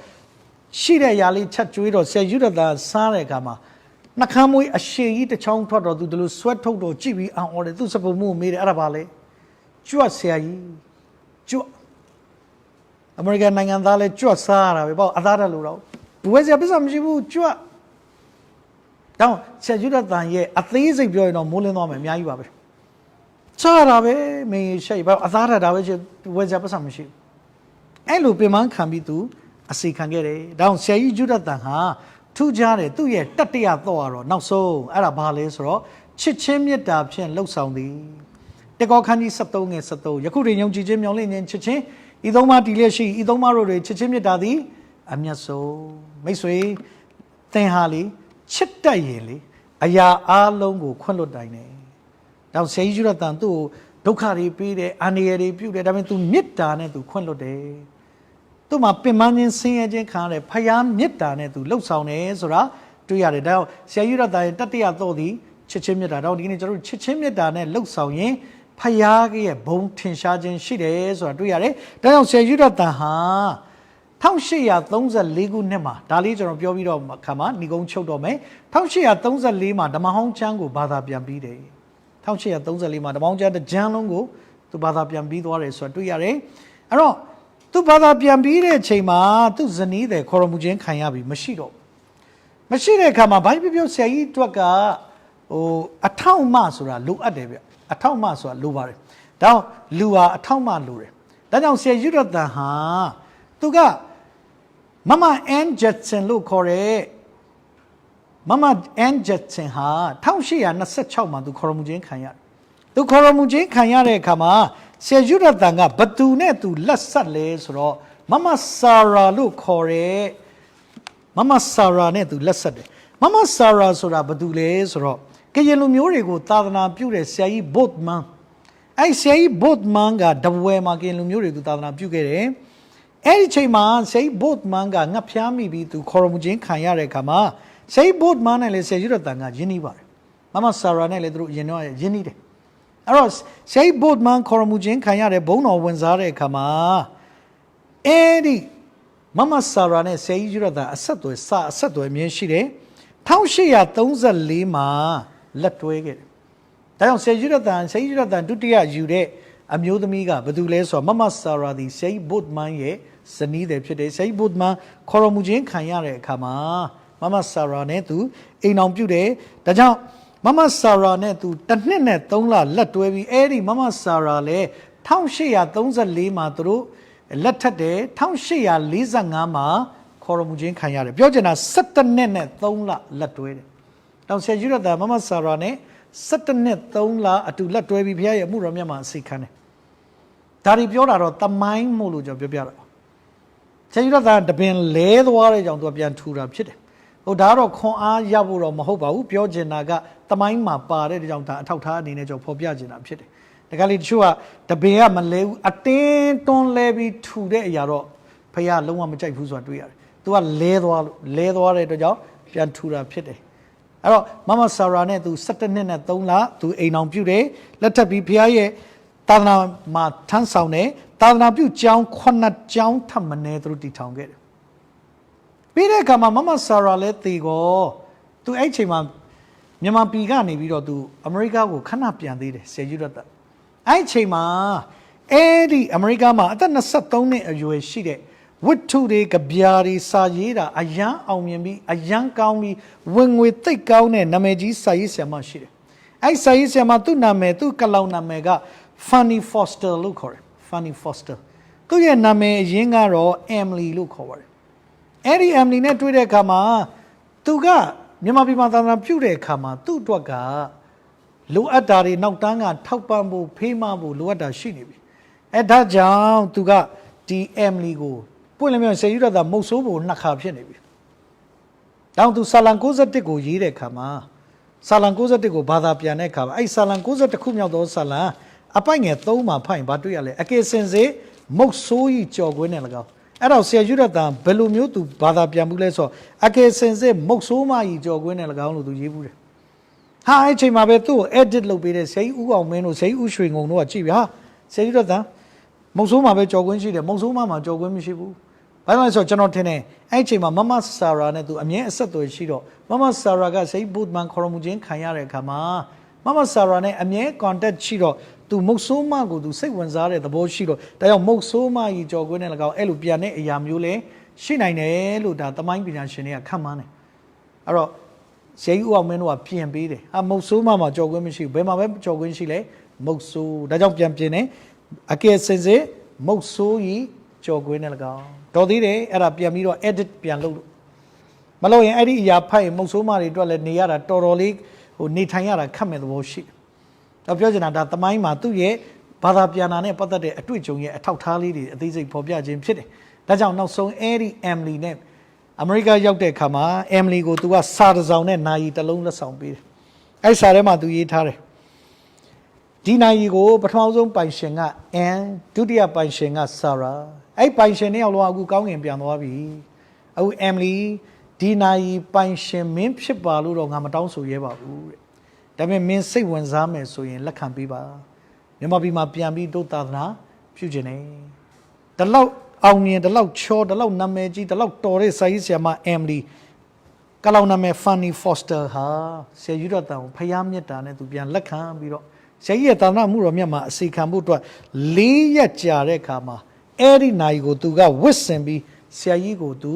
ရှိတဲ့ຢာလေးချက်ကျွေးတော့ဆရာယူရတာစားတဲ့အခါမှာနှခမ်းမွေးအရှိကြီးတစ်ချောင်းထွက်တော့သူဒီလိုဆွဲထုတ်တော့ကြည့်ပြီးအော်တယ်သူစပုံမှုကိုမေးတယ်အဲ့ဒါပါလေကြွတ်ဆရာကြီးကြွတ်အမေရိကန်နိုင်ငံသားလဲကြွတ်စားရတာပဲပေါ့အသားတက်လို့တော့ဘယ်ဆရာပြဿနာမရှိဘူးကြွတ်တောင်းဆရာယူရတာရဲ့အသေးစိတ်ပြောရင်တော့မိုးလင်းသွားမယ်အများကြီးပါပဲစားရတာပဲမင်းရှိဘာအသားတက်တာပဲဝယ်ဆရာပြဿနာမရှိဘူးအဲ့လိုပြင်ပန်းခံပြီးသူအစီခံခဲ့တယ်။ဒါကြောင့်ဆရာကြီးယူရတန်ဟာထူးခြားတယ်သူ့ရဲ့တတ္တရတော့ကတော့နောက်ဆုံးအဲ့ဒါဘာလဲဆိုတော့ချစ်ချင်းမေတ္တာဖြင့်လှုပ်ဆောင်သည်။တေကောခန်းကြီး73ငယ်73ယခုတွင်ယုံကြည်ခြင်းမျှော်လင့်ခြင်းချစ်ချင်းဤသုံးပါးတည်လျက်ရှိဤသုံးပါးတို့တွင်ချစ်ချင်းမေတ္တာသည်အမျက်ဆုံးမိတ်ဆွေသင်ဟာလေချစ်တတ်ရင်လေအရာအလုံးကိုခွင့်လွတ်တိုင်းတယ်။ဒါဆရာကြီးယူရတန်သူ့ကိုဒုက္ခတွေပေးတယ်အန္တရာယ်တွေပြုတယ်ဒါပေမဲ့သူမေတ္တာနဲ့သူခွင့်လွတ်တယ်။သူ့မှာပင်ပန်းခြင်းဆင်းရဲခြင်းခံရတယ်ဖယားမေတ္တာနဲ့သူလှုပ်ဆောင်တယ်ဆိုတာတွေ့ရတယ်ဒါကြောင့်ဆရာယူရတာရဲ့တတ္တရတော့သည်ချစ်ချင်းမေတ္တာတော့ဒီနေ့ကျွန်တော်တို့ချစ်ချင်းမေတ္တာနဲ့လှုပ်ဆောင်ရင်ဖယားရဲ့ဘုံထင်ရှားခြင်းရှိတယ်ဆိုတာတွေ့ရတယ်ဒါကြောင့်ဆရာယူရတာဟာ1834ခုနှစ်မှာဒါလေးကျွန်တော်ပြောပြီးတော့ခါမှာဏီကုန်းချုပ်တော့မယ်1834မှာဓမ္မဟောင်းကျမ်းကိုဘာသာပြန်ပြီးတယ်1834မှာဓမ္မဟောင်းကျမ်းတစ်ကျမ်းလုံးကိုသူဘာသာပြန်ပြီးသွားတယ်ဆိုတာတွေ့ရတယ်အဲ့တော့သူဘာသာပြန်ပြီးတဲ့အချိန်မှာသူဇနီးတယ်ခေါ်ရမှုချင်းခံရပြီမရှိတဲ့အခါမှာဘာဖြစ်ဖြစ်ဆရာကြီးတွက်ကအထောက်အမဆိုတာလိုအပ်တယ်ဗျအထောက်အမဆိုတာလိုပါတယ်ဒါကြောင့်လူဟာအထောက်အမလိုတယ်ဒါကြောင့်ဆရာယူရတန်ဟာသူကမမအန်ဂျက်ဆန်လို့ခေါ်တဲ့မမအန်ဂျက်ဆန်ဟာ1826မှာသူခေါ်ရမှုချင်းခံရတယ်သူခေါ်ရမှုချင်းခံရတဲ့အခါမှာဆရာယူရတန်ကဘသူနဲ့သူလက်ဆက်လဲဆိုတော့မမဆာရာလို့ခေါ်တဲ့မမဆာရာနဲ့သူလက်ဆက်တယ် Mama Sarah sora badule soro. Kayelu murigo tadana pure sei both man. I say both manga dabwe makin murigo tadana pugere. Eri chema say both manga ngapiami be to koromujin kanyare kama. Say both man and say Yuratanga Jinibar. Mama Sarah Neledru Genoa Jinide. Aros say both man koromujin kanyare bono wenzare kama. Eri Mama Sarah ne say Yurata Asato sa Sato Mieshire. Townshire Tonza Lima let wig. Down say Yuratan, say Yuratan, Dutia Jude, Amudamiga, Badules or Mama Sarah, the say both man ye, Sani de Pide, say both man, Koromujin Kanyare, Kama, Mama Sarah netu, Enam Jude, Dajan, Mama Sarah netu, Tanet Tonla, let wavy, Eddie, Mama Sarah le, Townshire Tonza Lima through, let day, Townshire Liza Ngama, Koromujin Kanyare, Biogena, Satanet Tonla, let wavy. Now say Yurata, Mama Sarah ne. Satanet Tonla at to let Webby Pia Muramyama Sikane. Tari Piora, the mine Moluja Biara. Say that the Ben lay the warrior on the Biantura Chit. Odaro Kon Yaburo Mahoba, Piogenaga, the mine ma pare down Tauta in age of Popiagina Chit. The Galichua, the Bea Malay, a 10 ton levy 2 day yaro, Paya Loma Majai who's what we are. To a lay the warrior to Joe, Biantura Chit. Mama Sarah ne to certain in a tonla to a non beauty, let her be Pia Tana ma Tansone, Tana Bu Jown Quana Jown Tamane through the town gate. Peter Kama Mama Sarah let thee go to Hman Yama Pigani video to America will canapian did, say you that. I chema Eddie America ma, then a satone a US she. Would 2 day Gabiari Sayida, a young Aumbi, a young county, when we take down a Nameji Saisa Mashire. I say Yamatu Name, tu Kalauna Mega, Fanny Foster look her, Fanny Foster. Tu ye Name Yingaro, Emily look over. Eddie Emily net with a kama, Tuga, Yamabi Matana Pure kama, tu Dwaga, Luatari, Nautanga, Taupambu, Pimabu, Luata Shinibi. At that jam, Tuga, the Emily go. Pull say you that most over Nakapsheni. Down to Salancosa de go yere kama. Salancosa de go bada pianeca. I Salancosa de Cumia do Sala. A pine at Thoma pine, but really. A case sense, most so each your winelago. And I'll say you that Belumio to bada piamuleso. A case sense, most so my each your winelago to Yibu. Hi, Chimabetu, Edit Lopide, say, Uo Meno, say, Ushing on no achieve. Say you that. Mosuma be jogun shi de Mosuma ma jogun mi shi bu bai mai soကျွန်တော်ထင်တယ်အဲ့အချိန်မှာမမဆာရာနဲ့သူအမြဲအဆက်အသွယ်ရှိတော့မမဆာရာကစိတ်ဘုဒ္ဓမန်ခေါ်မှုချင်းခံရတဲ့အခါမှာမမဆာရာနဲ့အမြဲ contact ရှိတော့သူမုတ်ဆိုးမကိုသူစိတ်ဝင်စားတဲ့သဘောရှိတော့ဒါကြောင့်မုတ်ဆိုးမကြီးကြော်ကွင်းနဲ့၎င်းအဲ့လိုပြန်တဲ့အရာမျိုးလဲရှိနိုင်တယ်လို့ဒါသမိုင်းပညာရှင်တွေကခန့်မှန်းတယ်အဲ့တော့ဇေယျဥအောင်မင်းတို့ကပြင်ပေးတယ်မုတ်ဆိုးမမှာကြော်ကွင်းမရှိဘူးဘယ်မှာပဲကြော်ကွင်းရှိလဲမုတ်ဆိုးဒါကြောင့်ပြန်ပြင်တယ်အကဲစင်စစ်မုတ်ဆိုးကြီးကြော်ကွင်းနဲ့၎င်းတော်သေးတယ်အဲ့ဒါပြန်ပြီးတော့ edit ပြန်လုပ်လို့မလုပ်ရင်အဲ့ဒီအရာဖတ်ရင်မုတ်ဆိုးမတွေအတွက်လည်းနေရတာတော်တော်လေးဟိုနေထိုင်ရတာခက်မဲ့သဘောရှိတယ်တော့ပြောချင်တာဒါသမိုင်းမှာသူ့ရဲ့ဘာသာပြန်တာနဲ့ပတ်သက်တဲ့အတွေ့အကြုံရဲ့အထောက်ထားလေးတွေအသေးစိတ်ဖော်ပြခြင်းဖြစ်တယ်ဒါကြောင့်နောက်ဆုံးအဲ့ဒီ Emily နဲ့အမေရိကရောက်တဲ့အခါမှာ Emily ကိုသူကစာတစ်စောင်နဲ့နာရီတစ်လုံးလက်ဆောင်ပေးတယ်အဲ့စာထဲမှာသူရေးထားတယ်ဒီနိုင်ကိုပထမဆုံးပိုင်ရှင်က Ann ဒုတိယပိုင်ရှင်က Sarah အဲ့ပိုင်ရှင်နှစ်ယောက်လုံးအခုကောင်းကင်ပြန်သွားပြီအခု Emily ဒီနိုင်ပိုင်ရှင်မင်းဖြစ်ပါလို့တော့ငါမတောင်းဆိုရဲပါဘူးတဲ့ဒါပေမဲ့မင်းစိတ်ဝင်စားမယ်ဆိုရင်လက်ခံပေးပါမြန်မာပြည်မှာပြန်ပြီးဒုသာသနာပြုခြင်းနဲ့ဒီလောက်အောင်မြင်ဒီလောက်ချောဒီလောက်နာမည်ကြီးဒီလောက်တော်တဲ့စာရေးဆရာမ Emily ကလောက်နာမည် Fanny Foster ဟာဆရာယူရတန်ကိုဖျားမြတ်တာနဲ့သူပြန်လက်ခံပြီးတော့ဆရာကြီးရဲ့သာသနာမှုတော်မြတ်မှာအစီခံဖို့အတွက်4ရက်ကြာတဲ့အခါမှာအဲ့ဒီနိုင်ကိုသူကဝစ်စင်ပြီးဆရာကြီးကိုသူ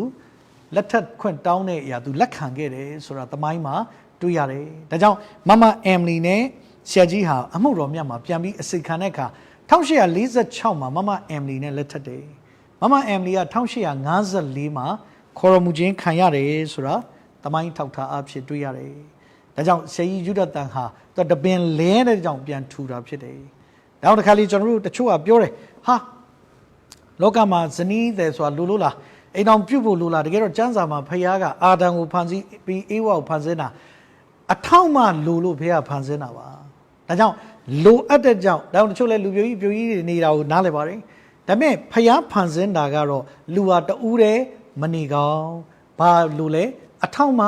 လက်ထပ်ခွင့်တောင်းတဲ့အရာသူလက်ခံခဲ့တယ်ဆိုတာသမိုင်းမှာတွေ့ရတယ်ဒါကြောင့်မမ Emily နဲ့ဆရာကြီးဟာအမှုတော်မြတ်မှာပြန်ပြီးအစီခံတဲ့အခါ1846မှာမမ Emily နဲ့လက်ထပ်တယ်မမ Emily က1854မှာခေါ်တော်မူခြင်းခံရတယ်ဆိုတာသမိုင်းထောက်ထားအဖြစ်တွေ့ရတယ်ဒါကြောင့်ဆရာကြီးယူဒတန်ဟာသူတပင်လဲတဲ့ကြောင့်ပြန်ထူတာဖြစ်တယ်။နောက်တစ်ခါလေးကျွန်တော်တို့တချို့ကပြောတယ်ဟာလောကမှာဇနီးတယ်ဆိုတာလူလို့လား အိမ်တော်ပြုတ်ဖို့လိုလားတကယ်တော့ကျမ်းစာမှာဖခင်ကအာဒံကိုဖန်ဆင်းပြီးအေဝါကိုဖန်ဆင်းတာအထောက်မှလိုလို့ဖခင်ဖန်ဆင်းတာပါဒါကြောင့်လိုအပ်တဲ့ကြောင့်ဒါကြောင့်တချို့လဲလူပြိုကြီးတွေနေတာကိုနားလည်ပါတယ်ဒါပေမဲ့ဖခင်ဖန်ဆင်းတာကတော့လူဟာတူးတယ်မနေကောင်းဘာလိုလဲအထောက်မှ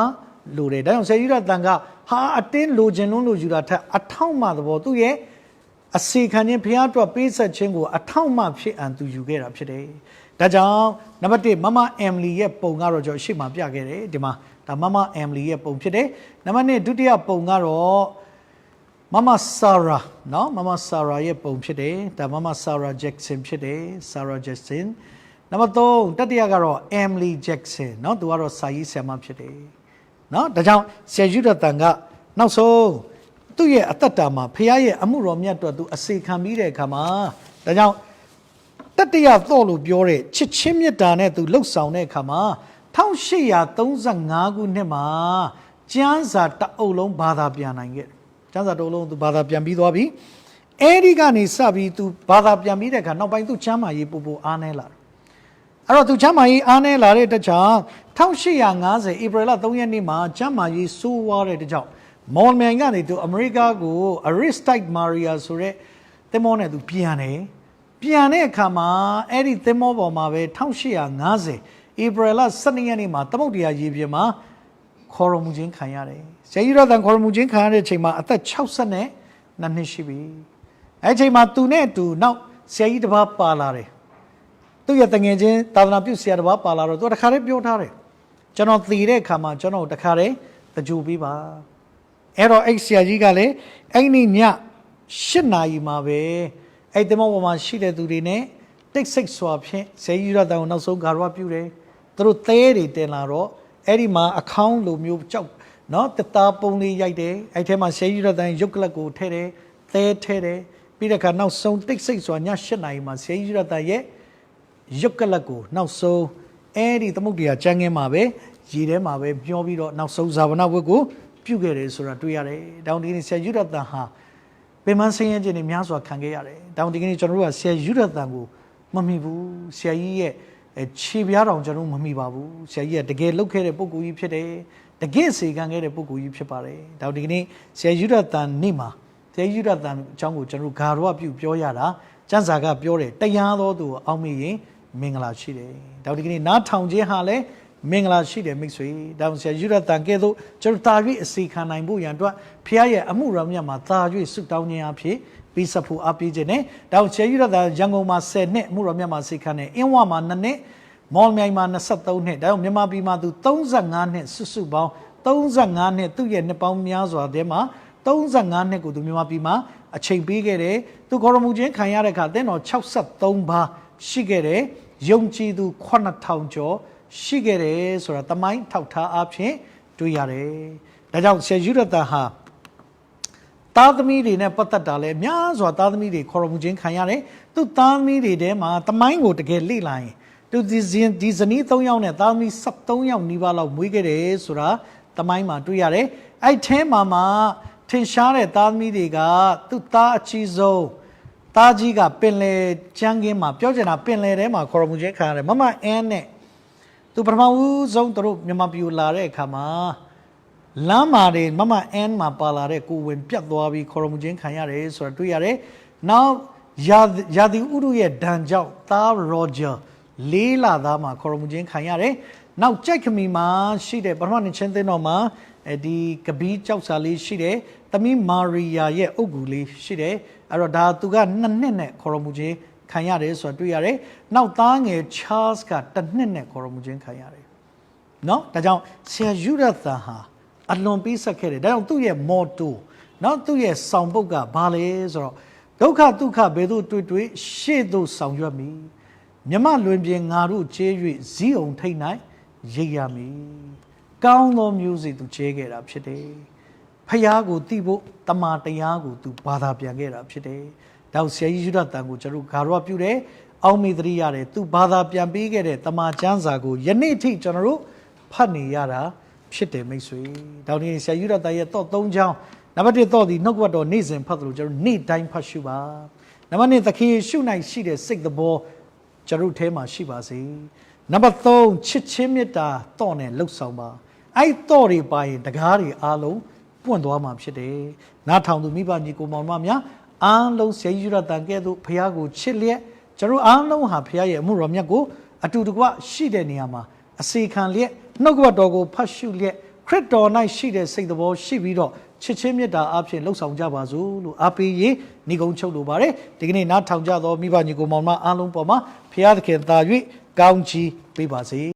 လိုတယ်ဒါကြောင့်ဆရာကြီးရတန်ကဟာအတင်းလိုချင်လို့ယူတာထက်အထောက်မှသဘောသူ့ရဲ့အစီခံခြင်းဖခင်အတွက်ပေးဆက်ခြင်းကိုအထောက်မှဖြစ်အံသူယူခဲ့တာဖြစ်တယ်ဒါကြောင့်နံပါတ်1မမအမ်လီရဲ့ပုံကတော့ကျွန်တော်ရှေ့မှာပြခဲ့တယ်ဒီမှာဒါမမအမ်လီရဲ့ပုံဖြစ်တယ်နံပါတ်2ဒုတိယပုံကတော့မမဆာရာနော်မမဆာရာရဲ့ပုံဖြစ်တယ်ဒါမမဆာရာဂျက်ဆင်ဖြစ်တယ်ဆာရာဂျက်ဆင်နံပါတ်3တတိယကတော့အမ်လီဂျက်ဆင်နော်သူကတော့စာရေးဆရာမဖြစ်တယ်နော်ဒါကြောင့်ဆရာယူဒတန်ကနောက်ဆုံးသူ့ရဲ့အသက်တာမှာဖခင်ရဲ့အမှုတော်မြတ်အတွက်သူအစေခံပြီးတဲ့အခါမှာဒါကြောင့်တတိယသော့လို့ပြောတဲ့ချစ်ချင်းမြတ်တာနဲ့သူလှုပ်ဆောင်တဲ့အခါမှာ1835ခုနှစ်မှာကျမ်းစာတအုပ်လုံးဘာသာပြန်နိုင်ခဲ့ကျမ်းစာတအုပ်လုံးသူဘာသာပြန်ပြီးသွားပြီအဲဒီကနေစပြီးသူဘာသာပြန်ပြီးတဲ့အခါနောက်ပိုင်းသူချမ်းမာရေးပို့အားနေလာအဲ့တော့သူချမ်းမာရေးအားနေလာတဲ့တကြောင်1850ဧပြီလ3ရက်နေ့မှာချမ်းမာရေးဆိုးဝါးတဲ့တကြောင်မော်လမြိုင်ကနေသူအမေရိကကို Aristide Maria ဆိုတဲ့သင်္ဘောနဲ့သူပြန်တဲ့အခါမှာအဲ့ဒီသင်္ဘောပေါ်မှာပဲ1850ဧပြီလ12ရက်နေ့မှာသမုဒ္ဒရာရေပြင်မှာခေါ်ရမှုချင်းခံရတယ်ဆရာကြီးရတန်ခေါ်ရမှုချင်းခံရတဲ့အချိန်မှာအသက်62နှစ်ရှိပြီအဲ့ချိန်မှာသူနဲ့အတူနောက်ဆရာကြီးတစ်ပါးပါလာတယ်သူ့ရဲ့တငယ်ချင်းသာသနာပြုဆရာတစ်ပါးပါလာတော့သူတခါတည်းပြောထားတယ်ကျွန်တော်တည်တဲ့အခါမှာကျွန်တော်တခါတည်းတကြိုပေးပါအဲ့တော့အဲ့ဆရာကြီးကလည်းအဲ့ဒီည8နာရီမှာပဲအဲ့ဒီမောပေါ်မှာရှိတဲ့သူတွေနဲ့တိတ်ဆိတ်စွာဖြင့်ဆရာကြီးရတန်ကိုနောက်ဆုံးဂါရဝပြုတယ်သူတို့သဲတွေတင်လာတော့အဲ့ဒီမှာအခေါင်းလိုမျိုးကြောက်နော်တသားပုံလေးရိုက်တယ်အဲ့ထဲမှာဆရာကြီးရတန်ရုပ်ကလပ်ကိုထည့်တယ်သဲထည့်တယ်ပြီးတဲ့အခါနောက်ဆုံးတိတ်ဆိတ်စွာည8နာရီမှာဆရာကြီးရတန်ရဲ့ရုပ်ကလပ်ကိုနောက်ဆုံးအဲ့ဒီသမုဒ္ဒရာကျမ်းငင်းမှာပဲရေထဲမှာပဲမျောပြီးတော့နောက်ဆုံးဇာဝနာဝတ်ကိုပြုတ်ခဲ့တယ်ဆိုတာတွေ့ရတယ်။တောင်ဒီနေ့ဆရာယူရတန်ဟာပင်မဆင်းရဲခြင်းတွေများစွာခံခဲ့ရတယ်။တောင်ဒီနေ့ကျွန်တော်တို့ကဆရာယူရတန်ကိုမမိဘူး။ဆရာကြီးရဲ့ခြေပြားတောင်ကျွန်တော်မမိပါဘူး။ဆရာကြီးကတကယ်လှုပ်ခဲ့တဲ့ပုဂ္ဂိုလ်ကြီးဖြစ်တယ်။တကယ်စေခံခဲ့တဲ့ပုဂ္ဂိုလ်ကြီးဖြစ်ပါတယ်။တောင်ဒီနေ့ဆရာယူရတန်နေ့မှာဆရာယူရတန်အကြောင်းကိုကျွန်တော်ဂါရဝပြုပြောရတာကျမ်းစာကပြောတယ်တရားတော်သူအောက်မေ့ရင်မင်္ဂလာရှိတယ်။တောင်ဒီနေ့နားထောင်ခြင်းဟာလည်းမင်္ဂလာရှိတယ်မိတ်ဆွေဒါကြောင့်ဆရာယူရတန်ကဲ့သို့ကျွန်တော်တာ၍အစီခံနိုင်ဖို့ရန်အတွက်ဖခင်ရဲ့အမှုတော်မြတ်မှာတာ၍ဆုတောင်းခြင်းအဖြစ်ပြီးဆက်ဖို့အားပေးခြင်းနဲ့ဒါကြောင့်ဆရာယူရတန်ရန်ကုန်မှာ10နှစ်အမှုတော်မြတ်မှာအစီခံတယ်အင်းဝမှာ2နှစ်မော်လမြိုင်မှာ23နှစ်ဒါကြောင့်မြန်မာပြည်မှာသူ35နှစ်စုစုပေါင်း35နှစ်သူ့ရဲ့နှစ်ပေါင်းများစွာထဲမှာ35နှစ်ကိုသူမြန်မာပြည်မှာအချိန်ပေးခဲ့တယ်သူခေါ်ရမှုချင်းခံရတဲ့အခါအသင်းတော်63ပါးရှိခဲ့တယ်ယုံကြည်သူ9000ကျော်ရှိခဲ့တယ်ဆိုတာတမိုင်းထောက်ထားအဖြစ်တွေ့ရတယ်။ဒါကြောင့်ဆရာယူရတန်ဟာသားသမီးတွေနဲ့ပတ်သက်တာလဲများစွာသားသမီးတွေခေါ်ရမှုချင်းခံရတယ်။သူသားသမီးတွေထဲမှာတမိုင်းကိုတကယ်လေ့လာရင်သူဒီဇနီး3ယောက်နဲ့သားသမီး73ယောက်နီးပါးလောက်မွေးခဲ့တယ်ဆိုတာတမိုင်းမှာတွေ့ရတယ်။အဲ့ထဲမှာထင်ရှားတဲ့သားသမီးတွေကသူ့သားအကြီးဆုံးသားကြီးကပင်လယ်ကျန်းကင်းမှာပြောချင်တာပင်လယ်ထဲမှာခေါ်ရမှုချင်းခံရတယ်မမအန်းနဲ့သူပထမဦးဆုံးတို့မြန်မာပြည်လာတဲ့အခါမှာလမ်းမာတွေမမအန်းမှာပါလာတဲ့ကိုဝင်ပြတ်သွားပြီးခေါ်ရမှုချင်းခံရတယ်ဆိုတာတွေ့ရတယ်။နောက်ယာဒီဥရုရဲ့ဒဏ်ကြောင့်သားရောဂျာလေးလာသားမှာခေါ်ရမှုချင်းခံရတယ်။နောက်ကြိုက်ခမီမှာရှိတဲ့ပထမနှစ်ချင်းသင်းတော်မှာဒီကပီးကြောက်စာလေးရှိတယ်။သမီးမာရီယာရဲ့အုတ်ဂူလေးရှိတယ်။အဲ့တော့ဒါသူက2နှစ်နဲ့ခေါ်ရမှုချင်းခံရတယ်ဆိုတာတွေ့ရတယ်။နောက်သားငယ် Charles က1နှစ်နဲ့ခေါ်ရမှုချင်းခံရတယ်။နော်ဒါကြောင့်ဆရာယူရတန်ဟာအလွန်ပေးဆက်ခဲ့တယ်။ဒါကြောင့်သူ့ရဲ့ motto နော်သူ့ရဲ့ဆောင်ပုဒ်ကဘာလဲဆိုတော့ဒုက္ခဒုက္ခဘယ်သို့တွေ့ရှေ့သို့ဆောင်ရွက်မည်။မြမလွင်ပြင်ငါတို့ချေး၍ဇီးအောင်ထိတ်၌ရိပ်ရမည်။ကောင်းသောမျိုးစေ့သူချေးခဲ့တာဖြစ်တယ်။ဖယားကိုတိဖို့တမန်တရားကိုသူဘာသာပြန်ခဲ့တာဖြစ်တယ်။ဒါဆရာကြီးယူရတန်ကိုကျွန်တော်ဂါရဝပြုတယ်အောက်မေ့သတိရတယ်သူဘာသာပြန်ပေးခဲ့တဲ့တမန်ကျမ်းစာကိုယနေ့ထိကျွန်တော်တို့ဖတ်နေရတာဖြစ်တယ်မိတ်ဆွေဒါဒီဆရာယူရတန်ရဲ့တော့3ချောင်းနံပါတ်1တော့ဒီနှုတ်ကပတ်တော်နေ့စဉ်ဖတ်သလိုကျွန်တော်နေ့တိုင်းဖတ်ရှုပါနံပါတ်2သခင်ရှုနိုင်ရှိတဲ့စိတ်သဘောကျွန်တော်ထဲမှာရှိပါစေ နံပါတ်3ချစ်ချင်းမြတ်တာတော့နဲ့လှုပ်ဆောင်ပါအဲ့တော့တွေပါရင်တကားတွေအားလုံးပွင့်သွားမှာဖြစ်တယ်နားထောင်သူမိဘညီကိုမောင်မများအားလုံးဆရာကြီးယူရတန်ကဲ့သို့ဖခင်ကိုချစ်လျက်ကျွန်တော်အားလုံးဟာဖခင်ရဲ့အမှုတော်မြတ်ကိုအတူတကွရှိတဲ့နေရာမှာအစီခံလျက်နှုတ်ကပတ်တော်ကိုဖတ်ရှုလျက်ခရစ်တော်၌ရှိတဲ့စိတ်တော်ရှိပြီးတော့ချစ်ချင်းမြတ်တာအပြင်လှုပ်ဆောင်ကြပါစို့လို့အားပေးရေးညီကုန်းချုပ်လိုပါတယ်ဒီကနေ့နားထောင်ကြသောမိဘညီကိုမောင်မအားလုံးပေါ်မှာဖခင်သခင်သာ၍ကောင်းချီးပေးပါစေ